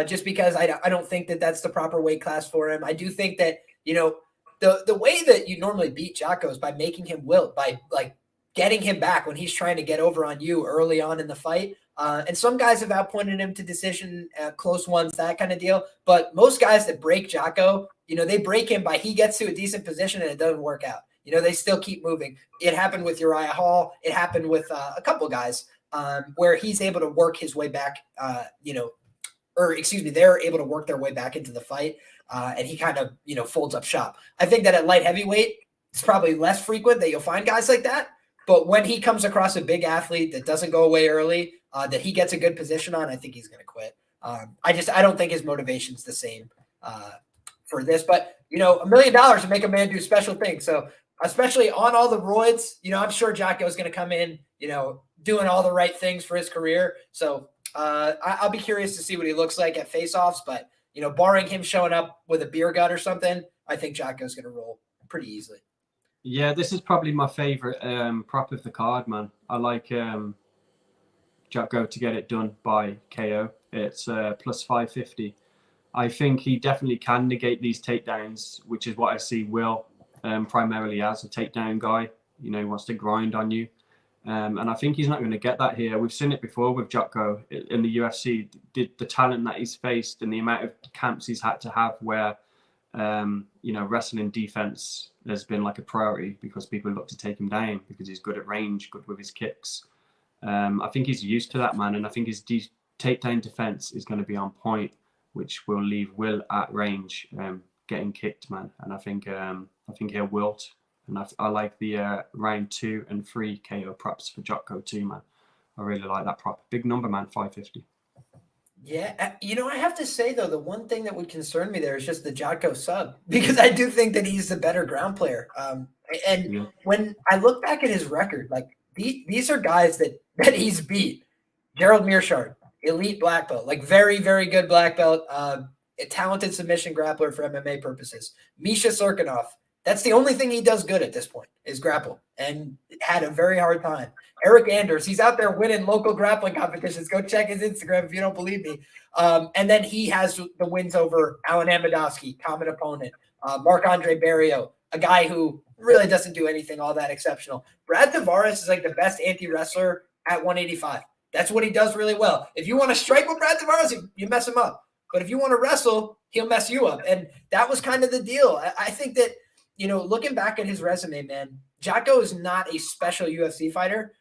just because I don't think that that's the proper weight class for him. I do think that, the way that you normally beat Jocko is by making him wilt, by like getting him back when he's trying to get over on you early on in the fight. And some guys have outpointed him to decision, close ones, that kind of deal. But most guys that break Jocko, they break him by he gets to a decent position and it doesn't work out. They still keep moving. It happened with Uriah Hall. It happened with a couple guys where he's able to work his way back, they're able to work their way back into the fight. And he kind of, folds up shop. I think that at light heavyweight, it's probably less frequent that you'll find guys like that. But when he comes across a big athlete that doesn't go away early, that he gets a good position on, I think he's going to quit. I don't think his motivation's the same for this. But, $1 million to make a man do special things. So, especially on all the roids, I'm sure Jocko is going to come in, doing all the right things for his career. So I'll be curious to see what he looks like at face-offs. But, barring him showing up with a beer gut or something, I think Jocko is going to roll pretty easily. Yeah, this is probably my favorite prop of the card, man. I like Jocko to get it done by KO. It's plus 550. I think he definitely can negate these takedowns, which is what I see Will primarily as a takedown guy. He wants to grind on you. And I think he's not going to get that here. We've seen it before with Jocko in the UFC. The talent that he's faced and the amount of camps he's had to have where, wrestling defense has been like a priority because people look to take him down because he's good at range, good with his kicks. I think he's used to that, man. And I think his takedown defense is going to be on point, which will leave Will at range getting kicked, man. And I think he'll wilt. And I like the round 2 and 3 KO props for Jocko too, man. I really like that prop. Big number, man, 550. Yeah. I have to say, though, the one thing that would concern me there is just the Jocko sub, because I do think that he's the better ground player. When I look back at his record, like these are guys that he's beat. Gerald Mearshart, elite black belt, like very, very good black belt, a talented submission grappler for MMA purposes. Misha Sorkinov, that's the only thing he does good at this point is grapple, and had a very hard time. Eric Anders, he's out there winning local grappling competitions. Go check his Instagram if you don't believe me. And then he has the wins over Alan Amidowski, common opponent, Marc-Andre Barrio, a guy who really doesn't do anything all that exceptional. Brad Tavares is like the best anti-wrestler at 185. That's what he does really well. If you want to strike with Brad Tavares, you mess him up. But if you want to wrestle, he'll mess you up. And that was kind of the deal. I think that, looking back at his resume, man, Jocko is not a special UFC fighter,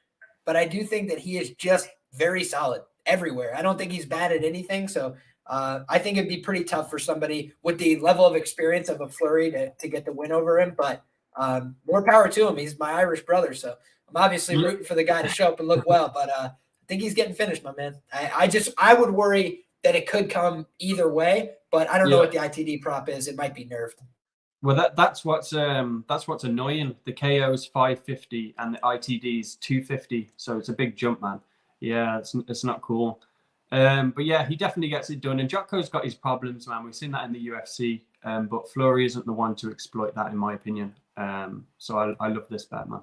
but I do think that he is just very solid everywhere. I don't think he's bad at anything. So I think it'd be pretty tough for somebody with the level of experience of a Fleury to get the win over him. But more power to him. He's my Irish brother. So I'm obviously rooting for the guy to show up and look well. But I think he's getting finished, my man. I would worry that it could come either way, but I don't know what the ITD prop is. It might be nerfed. Well, that's what's annoying. The KO is 550 and the ITD is 250, so it's a big jump, man. Yeah, it's not cool. But yeah, he definitely gets it done. And Jocko's got his problems, man. We've seen that in the UFC, but Fleury isn't the one to exploit that, in my opinion. So I love this bet, man.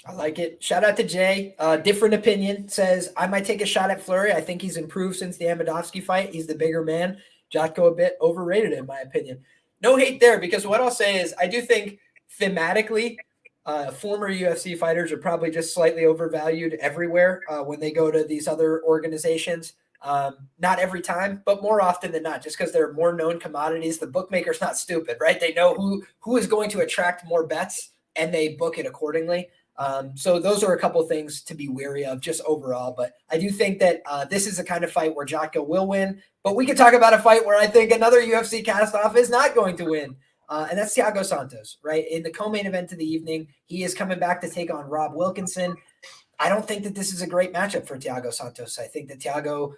I like it. Shout out to Jay. Different opinion says, I might take a shot at Fleury. I think he's improved since the Amidowski fight. He's the bigger man. Jocko a bit overrated, in my opinion. No hate there, because what I'll say is I do think thematically former UFC fighters are probably just slightly overvalued everywhere when they go to these other organizations. Not every time, but more often than not, just because they're more known commodities. The bookmaker's not stupid, right? They know who is going to attract more bets, and they book it accordingly. So those are a couple things to be wary of just overall. But I do think that this is the kind of fight where Jotko will win. But we could talk about a fight where I think another UFC cast-off is not going to win. And that's Thiago Santos, right? In the co-main event of the evening, he is coming back to take on Rob Wilkinson. I don't think that this is a great matchup for Thiago Santos. I think that Thiago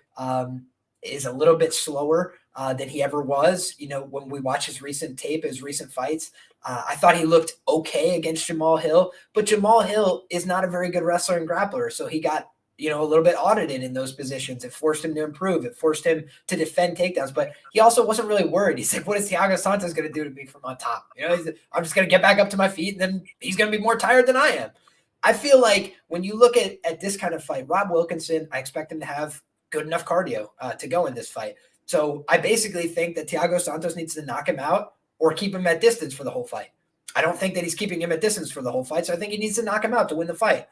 is a little bit slower than he ever was. You know, when we watch his recent tape, his recent fights, I thought he looked okay against Jamal Hill, but Jamal Hill is not a very good wrestler and grappler. So he got, you know, a little bit audited in those positions. It forced him to improve. It forced him to defend takedowns, but he also wasn't really worried. He's like, what is Thiago Santos going to do to me from on top? You know, I'm just going to get back up to my feet and then he's going to be more tired than I am. I feel like when you look at this kind of fight, Rob Wilkinson, I expect him to have good enough cardio to go in this fight. So I basically think that Thiago Santos needs to knock him out or keep him at distance for the whole fight. I don't think that he's keeping him at distance for the whole fight. So I think he needs to knock him out to win the fight.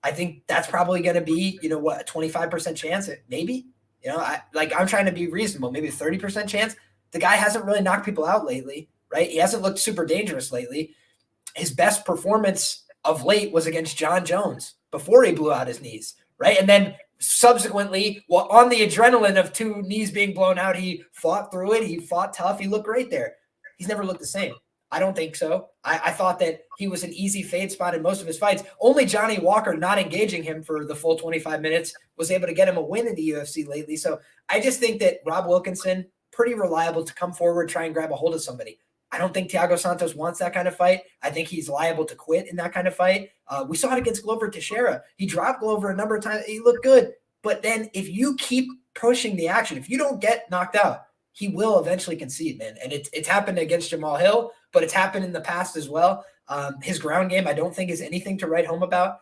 I think that's probably going to be, you know, what, a 25% chance, maybe, you know, I'm trying to be reasonable, maybe a 30% chance. The guy hasn't really knocked people out lately, right? He hasn't looked super dangerous lately. His best performance of late was against John Jones before he blew out his knees, right? And then subsequently, well, on the adrenaline of 2 knees being blown out, he fought through it. He fought tough. He looked great there. He's never looked the same. I don't think so. I thought that he was an easy fade spot in most of his fights. Only Johnny Walker not engaging him for the full 25 minutes was able to get him a win in the UFC lately. So I just think that Rob Wilkinson, pretty reliable to come forward, try and grab a hold of somebody. I don't think Thiago Santos wants that kind of fight. I think he's liable to quit in that kind of fight. We saw it against Glover Teixeira. He dropped Glover a number of times. He looked good. But then if you keep pushing the action, if you don't get knocked out, he will eventually concede, man. And it's happened against Jamal Hill, but it's happened in the past as well. His ground game, I don't think is anything to write home about.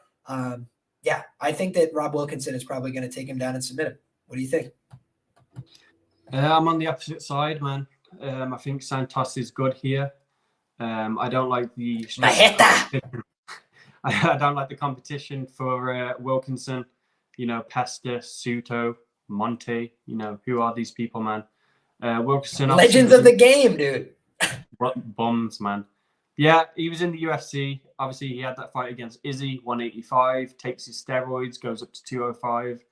Yeah, I think that Rob Wilkinson is probably going to take him down and submit him. What do you think? I'm on the opposite side, man. I think Santos is good here. I don't like the I don't like the competition for Wilkinson. You know, Pesta, Suto, Monte. You know, who are these people, man? Wilkinson, legends of the game, dude. Bums, man. Yeah, he was in the UFC. Obviously, he had that fight against Izzy, 185. Takes his steroids, goes up to 205.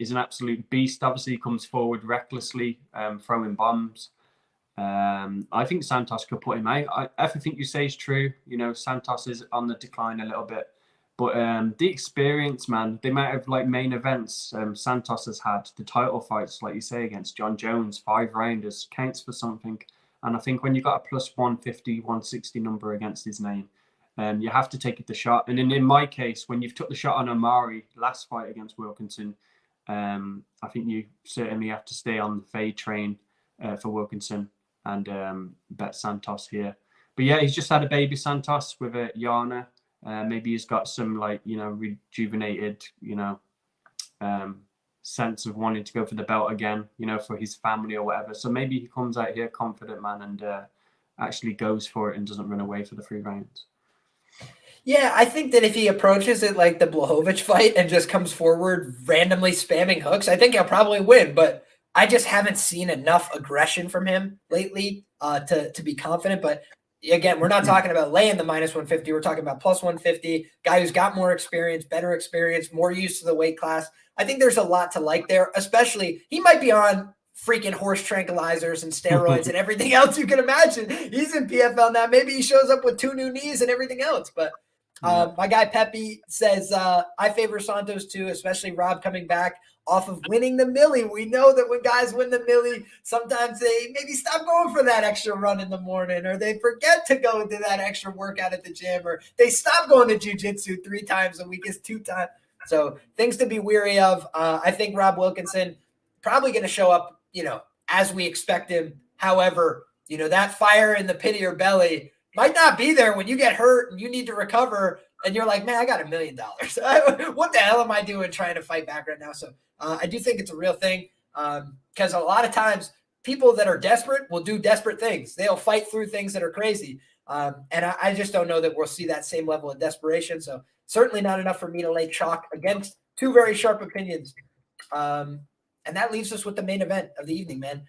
Is an absolute beast. Obviously, he comes forward recklessly, throwing bombs. I think Santos could put him out. Everything you say is true. You know, Santos is on the decline a little bit. But the experience, man, the amount of like main events Santos has had, the title fights, like you say, against John Jones, 5 rounders, counts for something. And I think when you got a plus 150, 160 number against his name, you have to take the shot. And in my case, when you've took the shot on Omari last fight against Wilkinson, I think you certainly have to stay on the fade train for Wilkinson and bet Santos here. But yeah, he's just had a baby Santos with a Yana. Maybe he's got some like, you know, rejuvenated, you know, sense of wanting to go for the belt again, you know, for his family or whatever. So maybe he comes out here confident, man, and actually goes for it and doesn't run away for the 3 rounds. Yeah, I think that if he approaches it like the Blachowicz fight and just comes forward randomly spamming hooks, I think he'll probably win. But I just haven't seen enough aggression from him lately to be confident. But again, we're not talking about laying the minus 150. We're talking about plus 150, guy who's got more experience, better experience, more used to the weight class. I think there's a lot to like there, especially he might be on freaking horse tranquilizers and steroids and everything else you can imagine. He's in PFL now. Maybe he shows up with 2 new knees and everything else. But my guy Pepe says, I favor Santos too, especially Rob coming back off of winning the Millie. We know that when guys win the Millie, sometimes they maybe stop going for that extra run in the morning, or they forget to go do that extra workout at the gym, or they stop going to jiu-jitsu 3 times a week is 2 times. So things to be weary of. I think Rob Wilkinson probably going to show up, you know, as we expect him. However, you know, that fire in the pit of your belly might not be there when you get hurt and you need to recover and you're like, man, I got $1 million. What the hell am I doing trying to fight back right now? So I do think it's a real thing because a lot of times people that are desperate will do desperate things. They'll fight through things that are crazy. And I just don't know that we'll see that same level of desperation. So certainly not enough for me to lay chalk against 2 very sharp opinions. And that leaves us with the main event of the evening, man.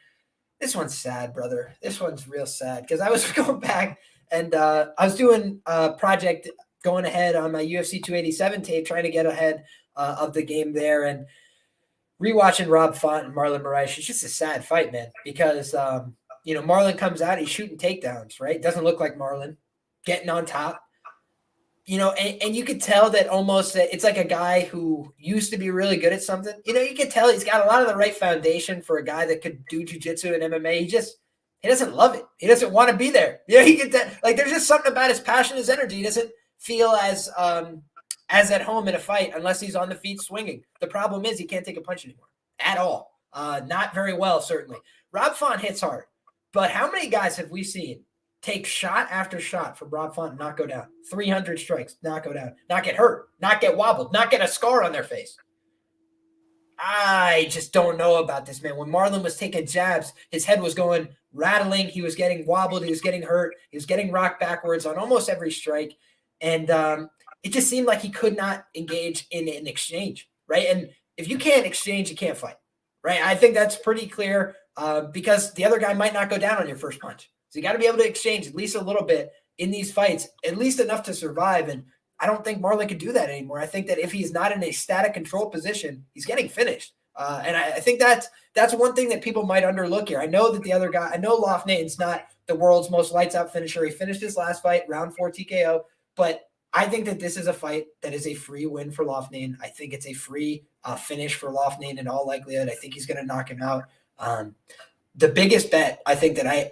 This one's sad, brother. This one's real sad because I was going back and I was doing a project going ahead on my UFC 287 tape, trying to get ahead of the game there, and rewatching Rob Font and Marlon Moraes. It's just a sad fight, man, because Marlon comes out, he's shooting takedowns, right? Doesn't look like Marlon getting on top. And you could tell that almost it's like a guy who used to be really good at something. You could tell he's got a lot of the right foundation for a guy that could do jiu-jitsu and MMA. He doesn't love it. He doesn't want to be there. He could there's just something about his passion, his energy. He doesn't feel as at home in a fight unless he's on the feet swinging. The problem is he can't take a punch anymore at all. Not very well, certainly. Rob Font hits hard, but how many guys have we seen take shot after shot from Rob Font and not go down? 300 strikes, not go down, not get hurt, not get wobbled, not get a scar on their face. I just don't know about this, man. When Marlon was taking jabs, his head was going rattling. He was getting wobbled. He was getting hurt. He was getting rocked backwards on almost every strike. And it just seemed like he could not engage in an exchange, right? And if you can't exchange, you can't fight, right? I think that's pretty clear because the other guy might not go down on your first punch. So you got to be able to exchange at least a little bit in these fights, at least enough to survive. And I don't think Marlon could do that anymore. I think that if he's not in a static control position, he's getting finished. And I think that's one thing that people might underlook here. I know that the other guy, I know Loughnan's not the world's most lights out finisher. He finished his last fight, round 4 TKO, but I think that this is a fight that is a free win for Loughnane. I think it's a free finish for Loughnane in all likelihood. I think he's going to knock him out. The biggest bet I think that I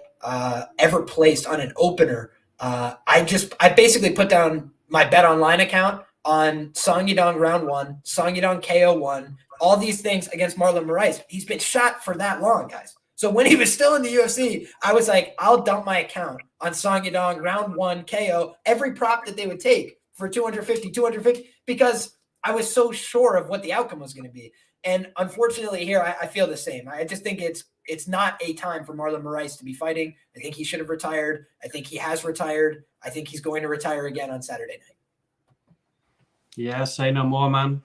ever placed on an opener, I basically put down my Bet Online account on Song Yadong round 1, Song Yadong KO 1, all these things against Marlon Moraes. He's been shot for that long, guys. So when he was still in the UFC, I was like, I'll dump my account on Song Yadong round 1 KO, every prop that they would take for 250, because I was so sure of what the outcome was going to be. And unfortunately here, I feel the same. I just think it's not a time for Marlon Moraes to be fighting. I think he should have retired. I think he has retired. I think he's going to retire again on Saturday night. Yeah, say no more, man.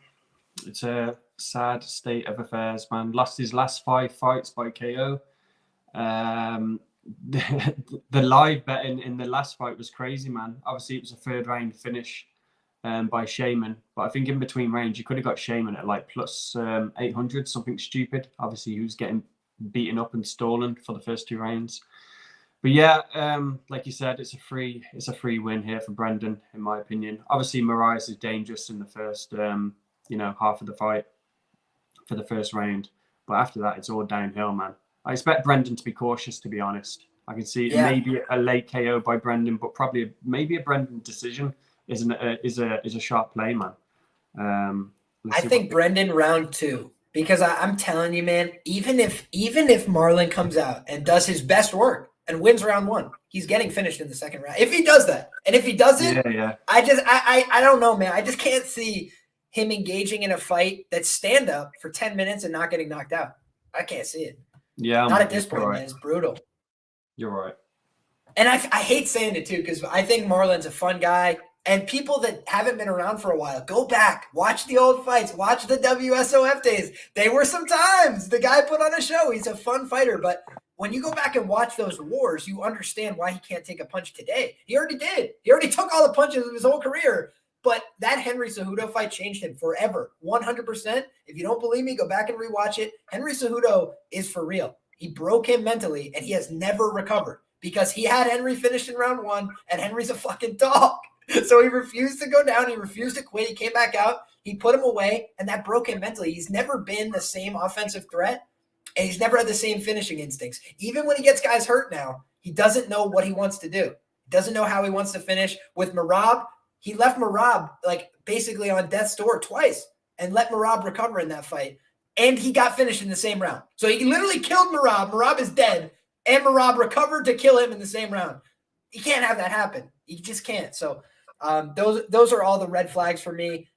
It's a sad state of affairs, man. Lost his last 5 fights by KO. The live betting in the last fight was crazy, man. Obviously, it was a 3rd round finish by Shaman, but I think in between rounds you could have got Shaman at like plus 800, something stupid. Obviously, he was getting beaten up and stolen for the first 2 rounds. But yeah, like you said, it's a free win here for Brendan, in my opinion. Obviously, Moraes is dangerous in the first half of the fight for the first round, but after that, it's all downhill, man. I expect Brendan to be cautious, to be honest. I can see maybe a late KO by Brendan, but probably maybe a Brendan decision is a sharp play, man. I think Brendan round 2, because I'm telling you, man, even if Marlon comes out and does his best work and wins round 1, he's getting finished in the second round. If he does that, and if he doesn't, I don't know, man. I just can't see him engaging in a fight that's stand up for 10 minutes and not getting knocked out. I can't see it. Yeah, not at this point, man. It's brutal. You're right. And I hate saying it too, because I think Marlon's a fun guy. And people that haven't been around for a while, go back, watch the old fights, watch the WSOF days. They were some times. The guy put on a show. He's a fun fighter. But when you go back and watch those wars, you understand why he can't take a punch today. He already did. He already took all the punches of his whole career. But that Henry Cejudo fight changed him forever, 100%. If you don't believe me, go back and rewatch it. Henry Cejudo is for real. He broke him mentally, and he has never recovered because he had Henry finished in round 1, and Henry's a fucking dog. So he refused to go down. He refused to quit. He came back out. He put him away, and that broke him mentally. He's never been the same offensive threat, and he's never had the same finishing instincts. Even when he gets guys hurt now, he doesn't know what he wants to do. He doesn't know how he wants to finish. With Merab, he left Merab like basically on death's door twice and let Merab recover in that fight, and he got finished in the same round. So he literally killed Merab. Merab is dead, and Merab recovered to kill him in the same round. You can't have that happen. You just can't. So those are all the red flags for me.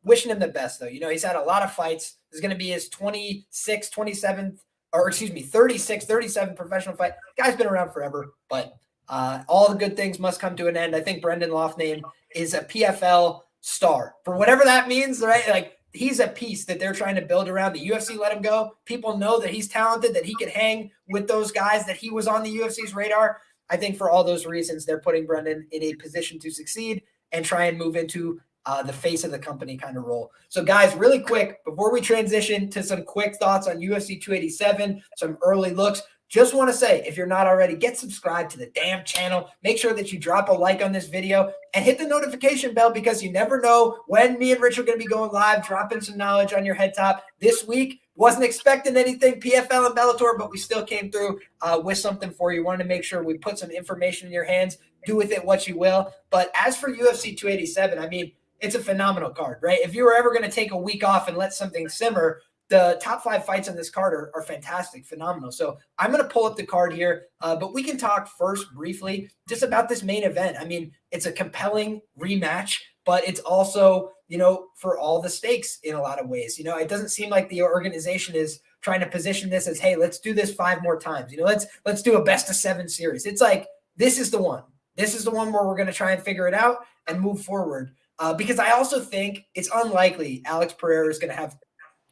Wishing him the best, though. He's had a lot of fights. This is going to be his 36th professional fight. Guy's been around forever, but all the good things must come to an end. I think Brendan Loughnane is a PFL star. For whatever that means, right? Like, he's a piece that they're trying to build around. The UFC let him go. People know that he's talented, that he could hang with those guys, that he was on the UFC's radar. I think for all those reasons, they're putting Brendan in a position to succeed. and try and move into the face of the company kind of role. So guys, really quick, before we transition to some quick thoughts on UFC 287, some early looks, just want to say, if you're not already, get subscribed to the damn channel. Make sure that you drop a like on this video and hit the notification bell, because you never know when me and Rich are going to be going live, dropping some knowledge on your head top. This week, wasn't expecting anything PFL and Bellator, but we still came through with something for you. Wanted to make sure we put some information in your hands. Do with it what you will. But as for UFC 287, I mean, it's a phenomenal card, right? If you were ever going to take a week off and let something simmer, the top 5 fights on this card are fantastic, phenomenal. So I'm going to pull up the card here, but we can talk first briefly just about this main event. I mean, it's a compelling rematch, but it's also, you know, for all the stakes in a lot of ways. You know, it doesn't seem like the organization is trying to position this as, hey, let's do this 5 more times. You know, let's do a best of 7 series. It's like, this is the one. This is the one where we're going to try and figure it out and move forward. Because I also think it's unlikely Alex Pereira is going to have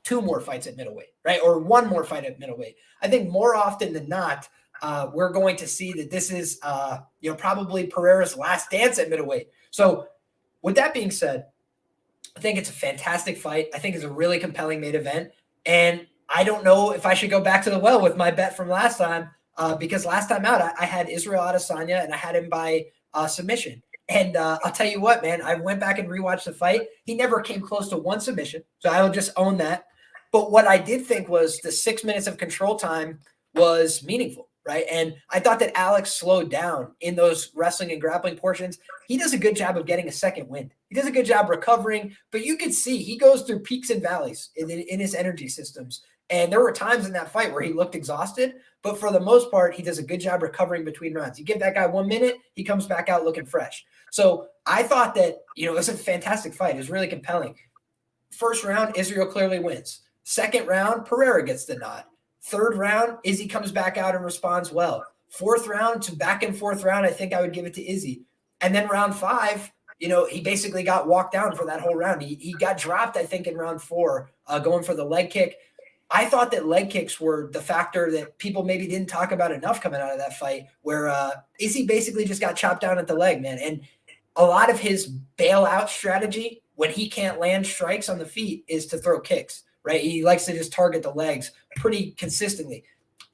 2 more fights at middleweight, right? Or 1 more fight at middleweight. I think more often than not, we're going to see that this is, you know, probably Pereira's last dance at middleweight. So with that being said, I think it's a fantastic fight. I think it's a really compelling main event. And I don't know if I should go back to the well with my bet from last time, because last time out, I had Israel Adesanya and I had him by submission. And I'll tell you what, man, I went back and rewatched the fight. He never came close to 1 submission. So I will just own that. But what I did think was the 6 minutes of control time was meaningful, right? And I thought that Alex slowed down in those wrestling and grappling portions. He does a good job of getting a second wind. He does a good job recovering, but you can see he goes through peaks and valleys in his energy systems. And there were times in that fight where he looked exhausted, but for the most part, he does a good job recovering between rounds. You give that guy 1 minute, he comes back out looking fresh. So I thought that, you know, it was a fantastic fight. It was really compelling. First round, Israel clearly wins. Second round, Pereira gets the nod. Third round, Izzy comes back out and responds well. Fourth round to back and forth round, I think I would give it to Izzy. And then round 5, you know, he basically got walked down for that whole round. He got dropped, I think, in round 4, going for the leg kick. I thought that leg kicks were the factor that people maybe didn't talk about enough coming out of that fight, where Izzy basically just got chopped down at the leg, man. And a lot of his bailout strategy when he can't land strikes on the feet is to throw kicks, right? He likes to just target the legs pretty consistently.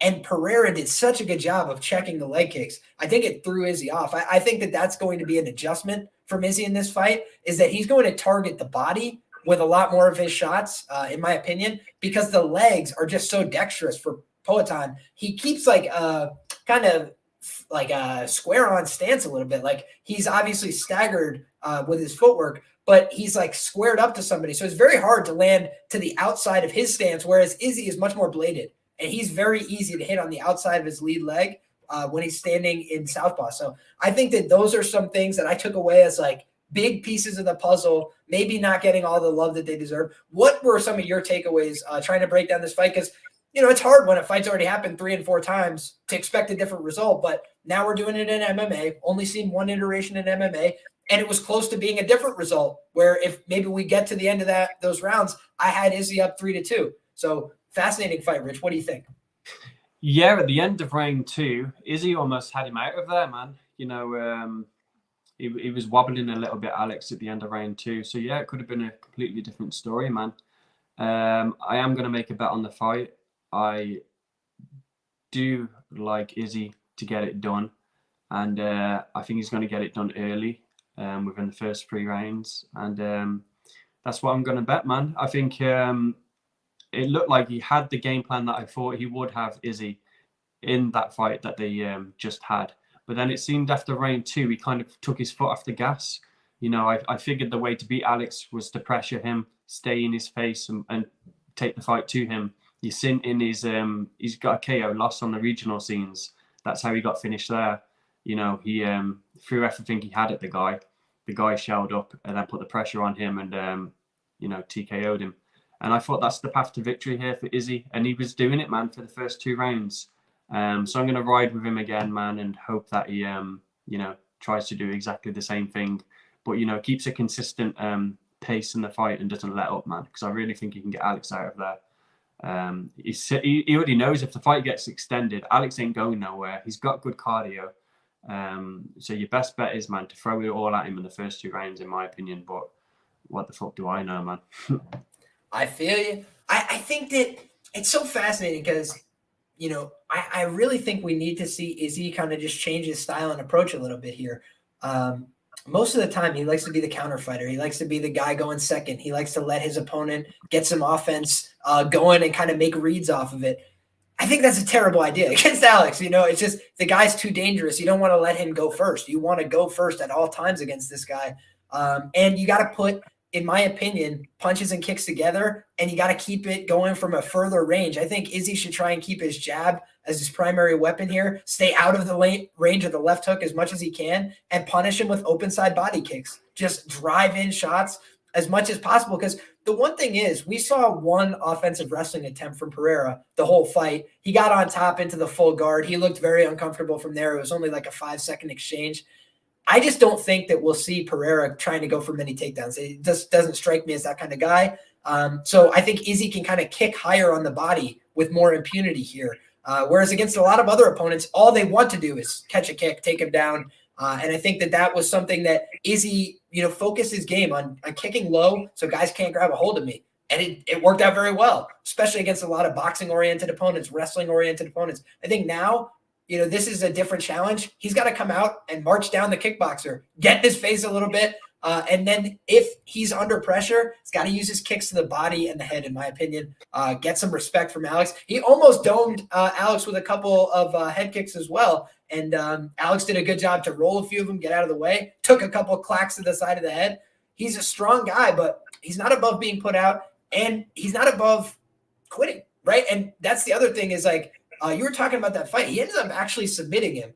And Pereira did such a good job of checking the leg kicks. I think it threw Izzy off. I think that that's going to be an adjustment from Izzy in this fight, is that he's going to target the body with a lot more of his shots, in my opinion, because the legs are just so dexterous for Poatan. He keeps like kind of like a square on stance a little bit. Like he's obviously staggered with his footwork, but he's like squared up to somebody. So it's very hard to land to the outside of his stance, whereas Izzy is much more bladed. And he's very easy to hit on the outside of his lead leg when he's standing in southpaw. So I think that those are some things that I took away as like big pieces of the puzzle, maybe not getting all the love that they deserve. What were some of your takeaways trying to break down this fight? Because, you know, it's hard when a fight's already happened 3 and 4 times to expect a different result. But now we're doing it in MMA, only seen 1 iteration in MMA. And it was close to being a different result, where if maybe we get to the end of those rounds, I had Izzy up 3-2. So fascinating fight, Rich. What do you think? Yeah, at the end of round 2, Izzy almost had him out of there, man. You know, he was wobbling a little bit, Alex, at the end of round 2. So, yeah, it could have been a completely different story, man. I am going to make a bet on the fight. I do like Izzy to get it done. And I think he's going to get it done early within the first 3 rounds. And that's what I'm going to bet, man. I think it looked like he had the game plan that I thought he would have, Izzy, in that fight that they just had. But then it seemed after round 2, he kind of took his foot off the gas. You know, I figured the way to beat Alex was to pressure him, stay in his face and take the fight to him. You've seen in his, he's got a KO loss on the regional scenes. That's how he got finished there. You know, he threw everything he had at the guy. The guy shelled up and then put the pressure on him and, you know, TKO'd him. And I thought that's the path to victory here for Izzy. And he was doing it, man, for the first 2 rounds. So I'm going to ride with him again, man, and hope that he, you know, tries to do exactly the same thing. But, you know, keeps a consistent pace in the fight and doesn't let up, man, because I really think he can get Alex out of there. He already knows if the fight gets extended, Alex ain't going nowhere. He's got good cardio. So your best bet is, man, to throw it all at him in the first 2 rounds, in my opinion. But what the fuck do I know, man? I feel you. I think that it's so fascinating because, you know, I really think we need to see Izzy kind of just change his style and approach a little bit here. Most of the time, he likes to be the counter fighter. He likes to be the guy going second. He likes to let his opponent get some offense going and kind of make reads off of it. I think that's a terrible idea against Alex. You know, it's just the guy's too dangerous. You don't want to let him go first. You want to go first at all times against this guy. And you got to put, in my opinion, punches and kicks together, and you got to keep it going from a further range. I think Izzy should try and keep his jab as his primary weapon here, stay out of the range of the left hook as much as he can, and punish him with open side body kicks. Just drive in shots as much as possible, because the one thing is, we saw one offensive wrestling attempt from Pereira the whole fight. He got on top into the full guard. He looked very uncomfortable from there. It was only like a 5-second exchange. I just don't think that we'll see Pereira trying to go for many takedowns. It just doesn't strike me as that kind of guy. So I think Izzy can kind of kick higher on the body with more impunity here. Whereas against a lot of other opponents, all they want to do is catch a kick, take him down. And I think that that was something that Izzy, you know, focused his game on kicking low so guys can't grab a hold of me. And it worked out very well, especially against a lot of boxing-oriented opponents, wrestling-oriented opponents. I think now, you know, this is a different challenge. He's got to come out and march down the kickboxer, get in his face a little bit. And then if he's under pressure, he's got to use his kicks to the body and the head, in my opinion. Get some respect from Alex. He almost domed Alex with a couple of head kicks as well. And Alex did a good job to roll a few of them, get out of the way, took a couple of clacks to the side of the head. He's a strong guy, but he's not above being put out, and he's not above quitting, right? And that's the other thing is, like, you were talking about that fight. He ends up actually submitting him.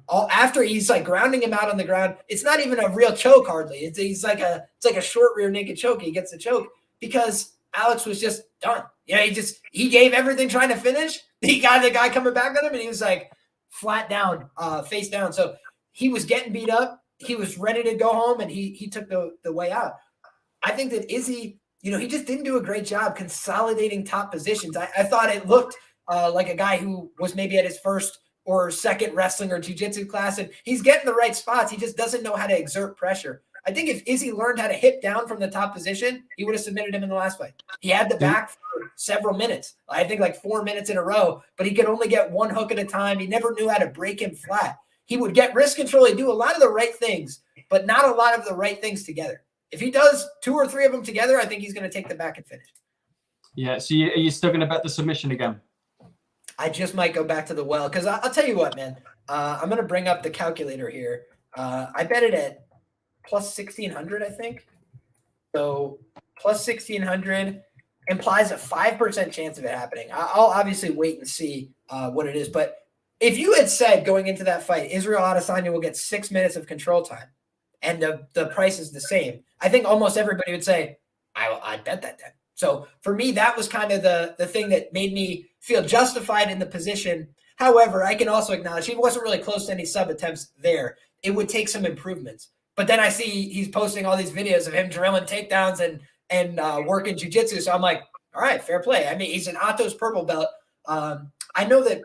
All after he's like grounding him out on the ground. It's not even a real choke hardly. It's like a short rear naked choke. He gets the choke because Alex was just done. You know, he gave everything trying to finish. He got the guy coming back on him, and he was like flat down, face down. So he was getting beat up. He was ready to go home, and he took the way out. I think that Izzy, you know, he just didn't do a great job consolidating top positions. I thought it looked like a guy who was maybe at his first or second wrestling or jiu-jitsu class, and he's getting the right spots. He just doesn't know how to exert pressure. I think if Izzy learned how to hit down from the top position, he would have submitted him in the last fight. He had the back for several minutes. I think like 4 minutes in a row, but he could only get one hook at a time. He never knew how to break him flat. He would get wrist control. He'd do a lot of the right things, but not a lot of the right things together. If he does 2 or 3 of them together, I think he's going to take the back and finish. Yeah, so are you still going to bet the submission again? I just might go back to the well, because I'll tell you what, man. I'm going to bring up the calculator here. I bet it at plus 1,600, I think. So plus 1,600 implies a 5% chance of it happening. I'll obviously wait and see what it is. But if you had said going into that fight, Israel Adesanya will get 6 minutes of control time, and the price is the same, I think almost everybody would say, I'd bet that then. So for me, that was kind of the thing that made me feel justified in the position. However, I can also acknowledge he wasn't really close to any sub attempts there. It would take some improvements. But then I see he's posting all these videos of him drilling takedowns and working jiu-jitsu. So I'm like, all right, fair play. I mean, he's an Atos purple belt. I know that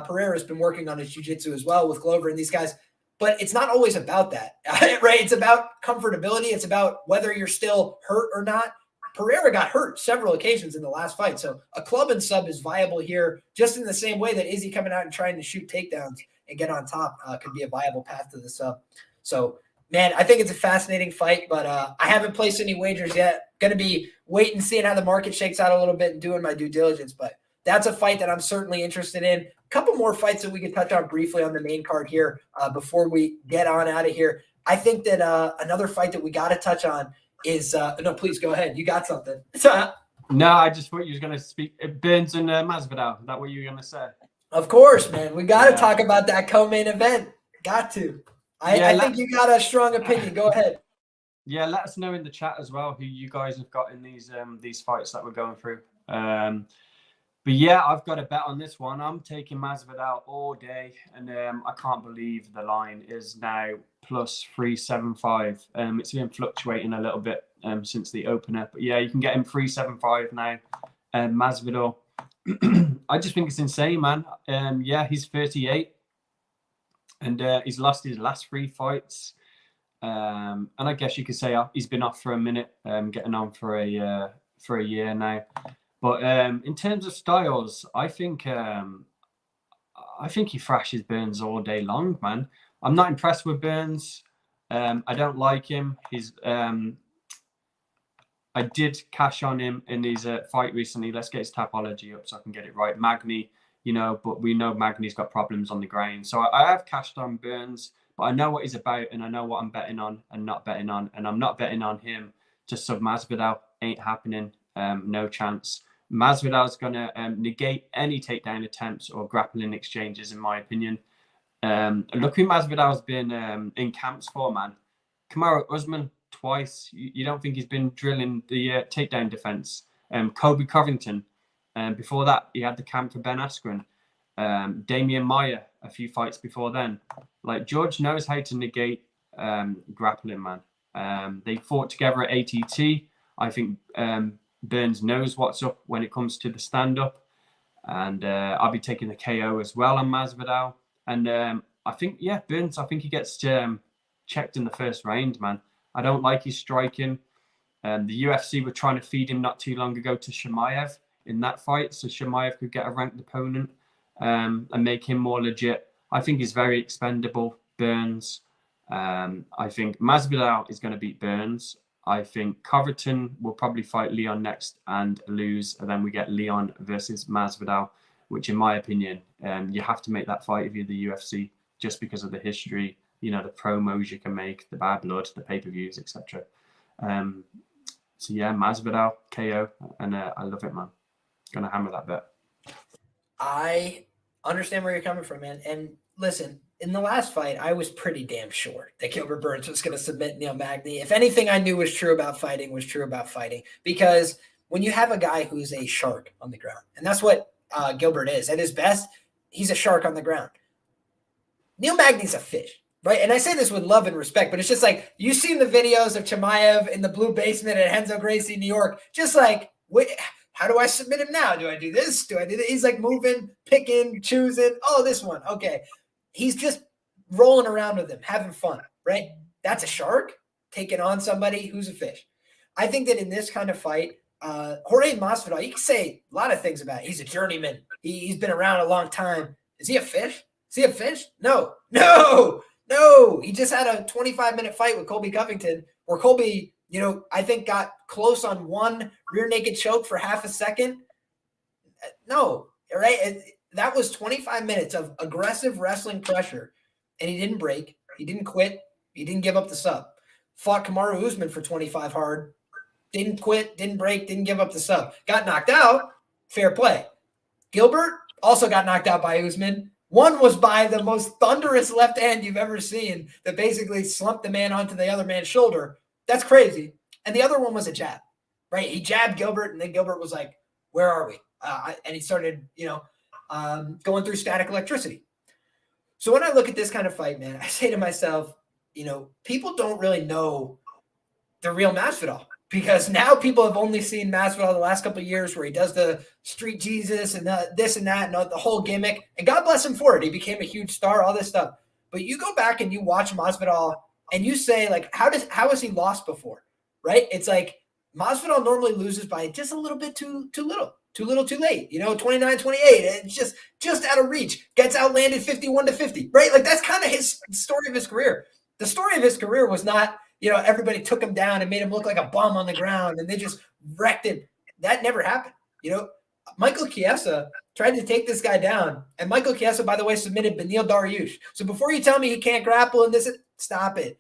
Pereira's been working on his jiu-jitsu as well with Glover and these guys, but it's not always about that, right? It's about comfortability. It's about whether you're still hurt or not. Pereira got hurt several occasions in the last fight. So a club and sub is viable here, just in the same way that Izzy coming out and trying to shoot takedowns and get on top could be a viable path to the sub. So, man, I think it's a fascinating fight, but I haven't placed any wagers yet. Going to be waiting, seeing how the market shakes out a little bit and doing my due diligence. But that's a fight that I'm certainly interested in. A couple more fights that we can touch on briefly on the main card here before we get on out of here. I think that another fight that we got to touch on is no, please go ahead. You got something. No, I just thought you was going to speak Burns and Masvidal. Is that what you were going to say? Of course, man. We got to talk about that co-main event. Got to. I think you got a strong opinion. Go ahead. Yeah, let us know in the chat as well who you guys have got in these fights that we're going through. But yeah, I've got a bet on this one. I'm taking Masvidal all day, and I can't believe the line is now plus 375. It's been fluctuating a little bit since the opener, but yeah, you can get him 375 now. Masvidal, I just think it's insane, man. Yeah, he's 38. and he's lost his last 3 fights. And I guess you could say he's been off for a minute, getting on for a year now. But in terms of styles, I think he thrashes Burns all day long, man. I'm not impressed with Burns. I don't like him. I did cash on him in his fight recently. Let's get his topology up so I can get it right. Magny, but we know Magny's got problems on the ground. So I have cashed on Burns, but I know what he's about and I know what I'm betting on and not betting on. And I'm not betting on him to sub Masvidal. Ain't happening. No chance. Masvidal's going to negate any takedown attempts or grappling exchanges, in my opinion. Look who Masvidal's been in camps for, man. Kamaru Usman twice. You don't think he's been drilling the takedown defense? Colby Covington. Before that, he had the camp for Ben Askren. Damian Maia, a few fights before then. Like, George knows how to negate grappling, man. They fought together at ATT. I think Burns knows what's up when it comes to the stand-up. And I'll be taking the KO as well on Masvidal. And I think, Burns, I think he gets checked in the first round, man. I don't like his striking. The UFC were trying to feed him not too long ago to Chimaev in that fight, so Chimaev could get a ranked opponent and make him more legit. I think he's very expendable, Burns. I think Masvidal is going to beat Burns. I think Covington will probably fight Leon next and lose, and then we get Leon versus Masvidal, which, in my opinion, you have to make that fight if you're the UFC, just because of the history, the promos you can make, the bad blood, the pay-per-views, etc. So yeah, Masvidal, KO, and I love it, man. Gonna hammer that bet. I understand where you're coming from, man. And listen, in the last fight, I was pretty damn sure that Gilbert Burns was going to submit Neil Magny. If anything I knew was true about fighting, because when you have a guy who's a shark on the ground, and that's what Gilbert is, at his best, he's a shark on the ground. Neil Magny's a fish, right? And I say this with love and respect, but it's just like, you've seen the videos of Chimaev in the blue basement at Renzo Gracie, New York, just like, how do I submit him now? Do I do this? Do I do that? He's like moving, picking, choosing. Oh, this one. Okay. He's just rolling around with him, having fun, right? That's a shark taking on somebody who's a fish. I think that in this kind of fight, Jorge Masvidal, you can say a lot of things about it. He's a journeyman. He's been around a long time. Is he a fish? Is he a fish? No. He just had a 25-minute fight with Colby Covington where Colby, I think got close on one rear naked choke for half a second. No, right? That was 25 minutes of aggressive wrestling pressure, and he didn't break. He didn't quit. He didn't give up the sub. Fought Kamaru Usman for 25 hard. Didn't quit, didn't break, didn't give up the sub. Got knocked out. Fair play. Gilbert also got knocked out by Usman. One was by the most thunderous left hand you've ever seen that basically slumped the man onto the other man's shoulder. That's crazy. And the other one was a jab, right? He jabbed Gilbert, and then Gilbert was like, where are we? And he started, going through static electricity. So when I look at this kind of fight, man, I say to myself, people don't really know the real Masvidal, because now people have only seen Masvidal the last couple of years where he does the street Jesus and this and that and the whole gimmick. And God bless him for it. He became a huge star, all this stuff. But you go back and you watch Masvidal and you say, like, how has he lost before, right? It's like Masvidal normally loses by just a little bit too little. Too little, too late, 29-28. It's just out of reach. Gets outlanded 51-50, right? Like, that's kind of his story of his career. The story of his career was not, everybody took him down and made him look like a bum on the ground and they just wrecked him. That never happened. Michael Chiesa tried to take this guy down, and Michael Chiesa, by the way, submitted Beneil Dariush. So before you tell me he can't grapple and this, stop it.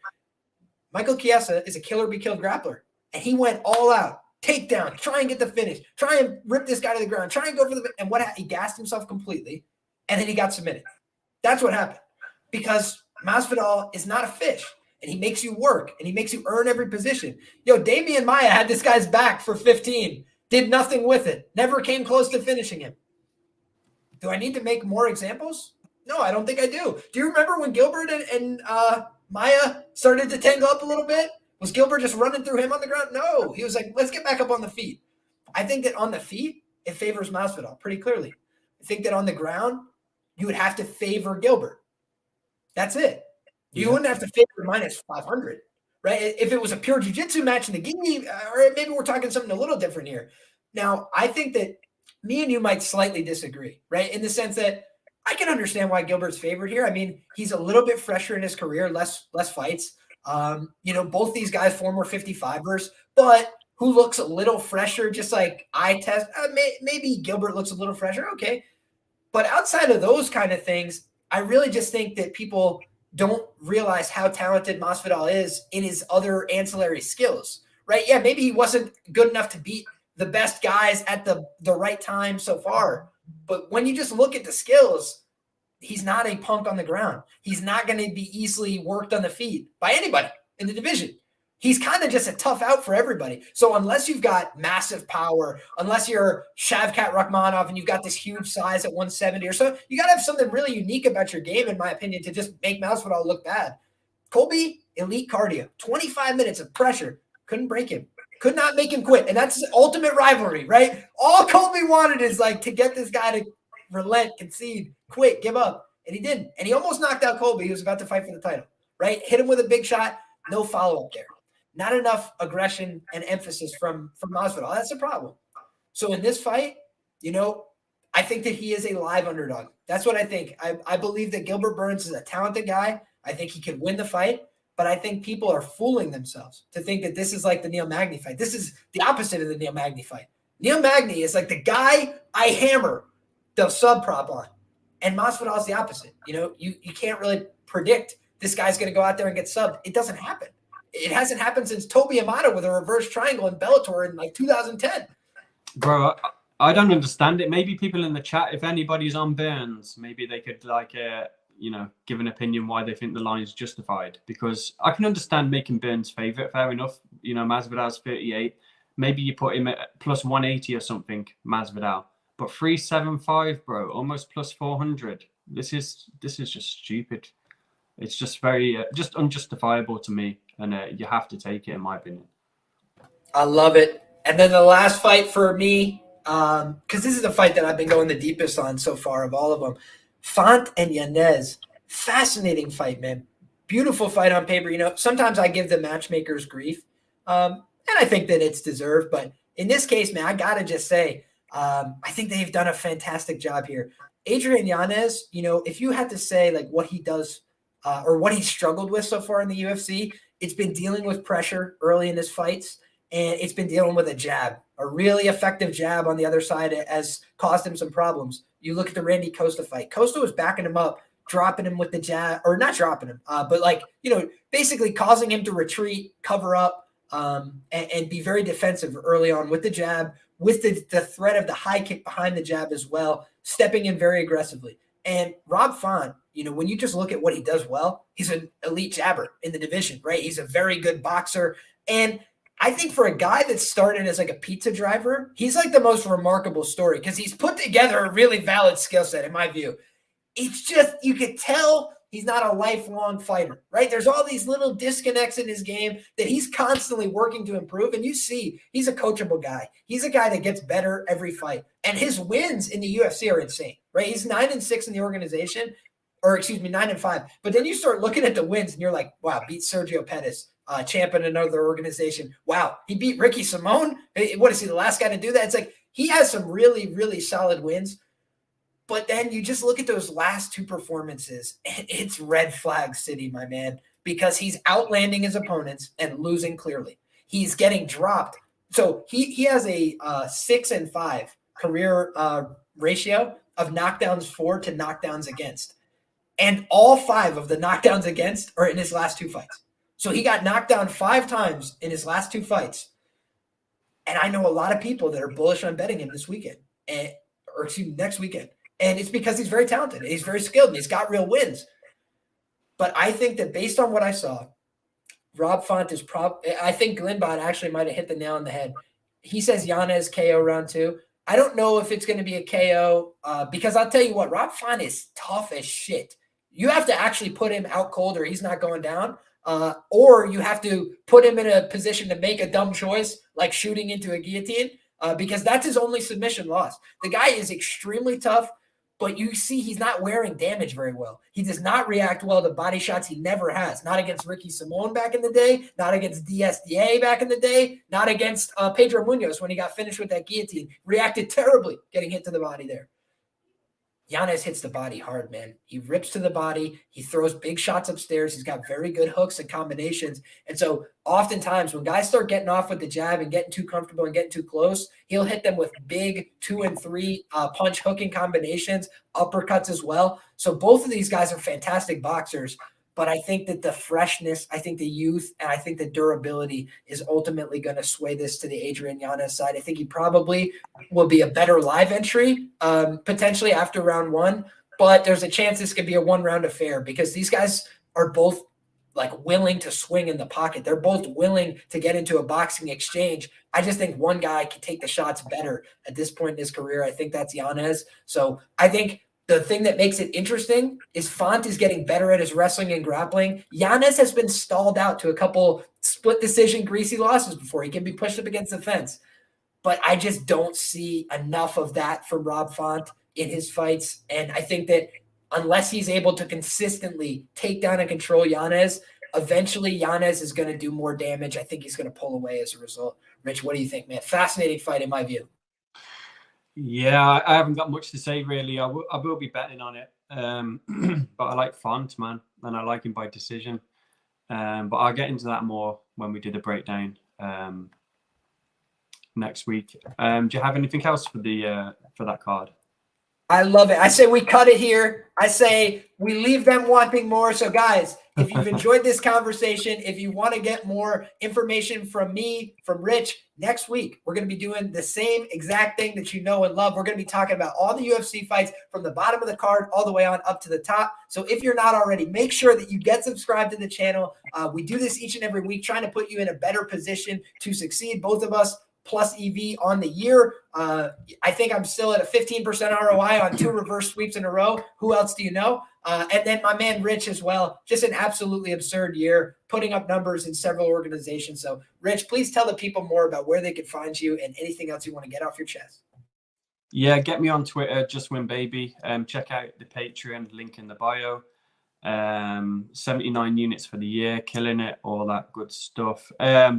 Michael Chiesa is a killer-be-killed grappler, and he went all out. Takedown, try and get the finish, try and rip this guy to the ground, try and go for the, and he gassed himself completely, and then he got submitted. That's what happened, because Masvidal is not a fish, and he makes you work, and he makes you earn every position. Damian Maia had this guy's back for 15, did nothing with it, never came close to finishing him. Do I need to make more examples? No, I don't think I do. Do you remember when Gilbert and Maia started to tangle up a little bit? Was Gilbert just running through him on the ground? No. He was like, let's get back up on the feet. I think that on the feet, it favors Masvidal pretty clearly. I think that on the ground, you would have to favor Gilbert. That's it. You wouldn't have to favor minus 500, right? If it was a pure jiu-jitsu match in the gi, or maybe we're talking something a little different here. Now, I think that me and you might slightly disagree, right? In the sense that I can understand why Gilbert's favored here. I mean, he's a little bit fresher in his career, less fights. Both these guys former 55ers, but who looks a little fresher, just like eye test. Maybe Gilbert looks a little fresher. Okay. But outside of those kind of things, I really just think that people don't realize how talented Masvidal is in his other ancillary skills, right? Yeah, maybe he wasn't good enough to beat the best guys at the right time so far. But when you just look at the skills, he's not a punk on the ground. He's not going to be easily worked on the feet by anybody in the division. He's kind of just a tough out for everybody. So unless you've got massive power, unless you're Shavkat Rakhmonov and you've got this huge size at 170 or so, you got to have something really unique about your game, in my opinion, to just make Masvidal look bad. Colby, elite cardio, 25 minutes of pressure, couldn't break him, could not make him quit. And that's his ultimate rivalry, right? All Colby wanted is like to get this guy to relent, concede, quit, give up. And he didn't. And he almost knocked out Colby. He was about to fight for the title, right? Hit him with a big shot, no follow-up there. Not enough aggression and emphasis from Masvidal. That's a problem. So in this fight, I think that he is a live underdog. That's what I think. I believe that Gilbert Burns is a talented guy. I think he could win the fight, but I think people are fooling themselves to think that this is like the Neil Magny fight. This is the opposite of the Neil Magny fight. Neil Magny is like the guy I hammer the sub prop on, and Masvidal is the opposite. You can't really predict this guy's going to go out there and get subbed. It doesn't happen. It hasn't happened since Toby Amato with a reverse triangle in Bellator in like 2010. Bro, I don't understand it. Maybe people in the chat, if anybody's on Burns, maybe they could give an opinion why they think the line is justified. Because I can understand making Burns favorite. Fair enough. Masvidal's 38. Maybe you put him at plus 180 or something, Masvidal. But 375, bro, almost plus 400. This is just stupid. It's just very just unjustifiable to me. And you have to take it, in my opinion. I love it. And then the last fight for me, because this is the fight that I've been going the deepest on so far of all of them. Font and Yanez. Fascinating fight, man. Beautiful fight on paper. Sometimes I give the matchmakers grief. And I think that it's deserved. But in this case, man, I got to just say, I think they've done a fantastic job here. Adrian Yanez, if you had to say like what he does or what he's struggled with so far in the UFC, it's been dealing with pressure early in his fights, and it's been dealing with a jab. A really effective jab on the other side has caused him some problems. You look at the Randy Costa fight. Costa was backing him up, dropping him with the jab, or not dropping him, but basically causing him to retreat, cover up, and be very defensive early on with the jab, with the threat of the high kick behind the jab as well, stepping in very aggressively. And Rob Font, when you just look at what he does well, he's an elite jabber in the division, right? He's a very good boxer. And I think for a guy that started as like a pizza driver, he's like the most remarkable story because he's put together a really valid skill set, in my view. It's just, you could tell he's not a lifelong fighter, right? There's all these little disconnects in his game that he's constantly working to improve. And you see, he's a coachable guy. He's a guy that gets better every fight. And his wins in the UFC are insane, right? He's 9-6 in the organization, or excuse me, 9-5. But then you start looking at the wins and you're like, wow, beat Sergio Pettis, champ in another organization. Wow, he beat Ricky Simone. What is he, the last guy to do that? It's like he has some really, really solid wins. But then you just look at those last two performances, and it's red flag city, my man, because he's outlanding his opponents and losing clearly. He's getting dropped. So he has a 6-5 career ratio of knockdowns for to knockdowns against. And all 5 of the knockdowns against are in his last 2 fights. So he got knocked down 5 times in his last 2 fights. And I know a lot of people that are bullish on betting him this weekend, next weekend. And it's because he's very talented. And he's very skilled. And he's got real wins. But I think that based on what I saw, Rob Font is I think Glenbot actually might have hit the nail on the head. He says Yanez KO round 2. I don't know if it's going to be a KO because I'll tell you what, Rob Font is tough as shit. You have to actually put him out cold or he's not going down. Or you have to put him in a position to make a dumb choice, like shooting into a guillotine, because that's his only submission loss. The guy is extremely tough. but you see he's not wearing damage very well. He does not react well to body shots. He never has. Not against Ricky Simon back in the day, not against DSDA back in the day, not against Pedro Munoz when he got finished with that guillotine. Reacted terribly getting hit to the body there. Yanez hits the body hard, man. He rips to the body. He throws big shots upstairs. He's got very good hooks and combinations. And so oftentimes when guys start getting off with the jab and getting too comfortable and getting too close, he'll hit them with big 2 and 3 punch hooking combinations, uppercuts as well. So both of these guys are fantastic boxers. But I think that the freshness, I think the youth, and I think the durability is ultimately going to sway this to the Adrian Yanez side. I think he probably will be a better live entry, potentially after round 1. But there's a chance this could be a 1-round affair because these guys are both like willing to swing in the pocket. They're both willing to get into a boxing exchange. I just think one guy can take the shots better at this point in his career. I think that's Yanez. So I think the thing that makes it interesting is Font is getting better at his wrestling and grappling. Yanez has been stalled out to a couple split decision greasy losses before. He can be pushed up against the fence. But I just don't see enough of that from Rob Font in his fights. And I think that unless he's able to consistently take down and control Yanez, eventually Yanez is going to do more damage. I think he's going to pull away as a result. Rich, what do you think, man? Fascinating fight in my view. Yeah, I haven't got much to say, really. I will be betting on it. But I like Font, man, and I like him by decision. But I'll get into that more when we do the breakdown next week. Do you have anything else for that card? I love it. I say we cut it here. I say we leave them wanting more. So, guys, if you've enjoyed this conversation, if you want to get more information from me, from Rich, next week, we're going to be doing the same exact thing that you know and love. We're going to be talking about all the UFC fights from the bottom of the card all the way on up to the top. So if you're not already, make sure that you get subscribed to the channel. We do this each and every week, trying to put you in a better position to succeed. Both of us plus EV on the year. I think I'm still at a 15% ROI on 2 reverse sweeps in a row. Who else do you know? And then my man Rich as well. Just an absolutely absurd year, putting up numbers in several organizations. So Rich, please tell the people more about where they can find you and anything else you want to get off your chest. Yeah, get me on Twitter, Just Win Baby. Check out the Patreon, link in the bio. 79 units for the year, killing it, all that good stuff.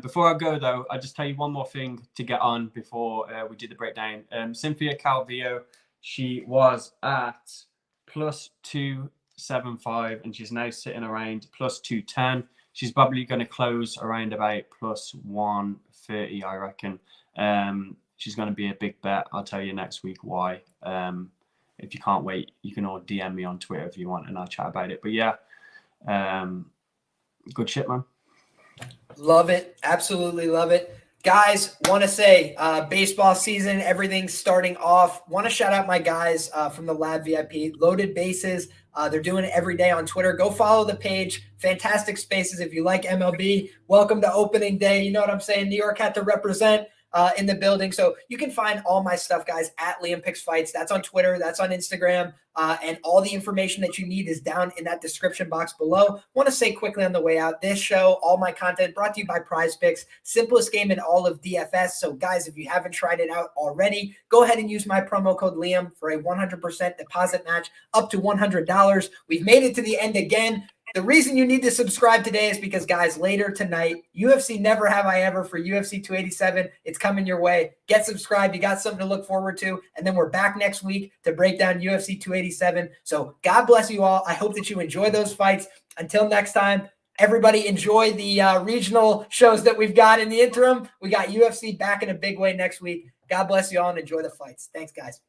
Before I go though, I just tell you one more thing to get on before we do the breakdown. Cynthia Calvillo, she was at plus 275 and she's now sitting around plus 210. She's probably going to close around about plus 130, I reckon. She's going to be a big bet. I'll tell you next week why. If you can't wait, you can all DM me on Twitter if you want, and I'll chat about it. But yeah, good shit, man. Love it. Absolutely love it. Guys, want to say baseball season, everything's starting off. Want to shout out my guys from the Lab VIP, Loaded Bases. They're doing it every day on Twitter. Go follow the page. Fantastic spaces. If you like MLB, welcome to opening day. You know what I'm saying? New York had to represent in the building. So you can find all my stuff, guys, at Liam Picks Fights. That's on Twitter. That's on Instagram. And all the information that you need is down in that description box below. Want to say quickly on the way out, this show, all my content brought to you by Prize Picks, simplest game in all of DFS. So guys, if you haven't tried it out already, go ahead and use my promo code Liam for a 100% deposit match up to $100. We've made it to the end again. The reason you need to subscribe today is because, guys, later tonight, UFC Never Have I Ever for UFC 287. It's coming your way. Get subscribed. You got something to look forward to. And then we're back next week to break down UFC 287. So God bless you all. I hope that you enjoy those fights. Until next time, everybody enjoy the regional shows that we've got in the interim. We got UFC back in a big way next week. God bless you all and enjoy the fights. Thanks, guys.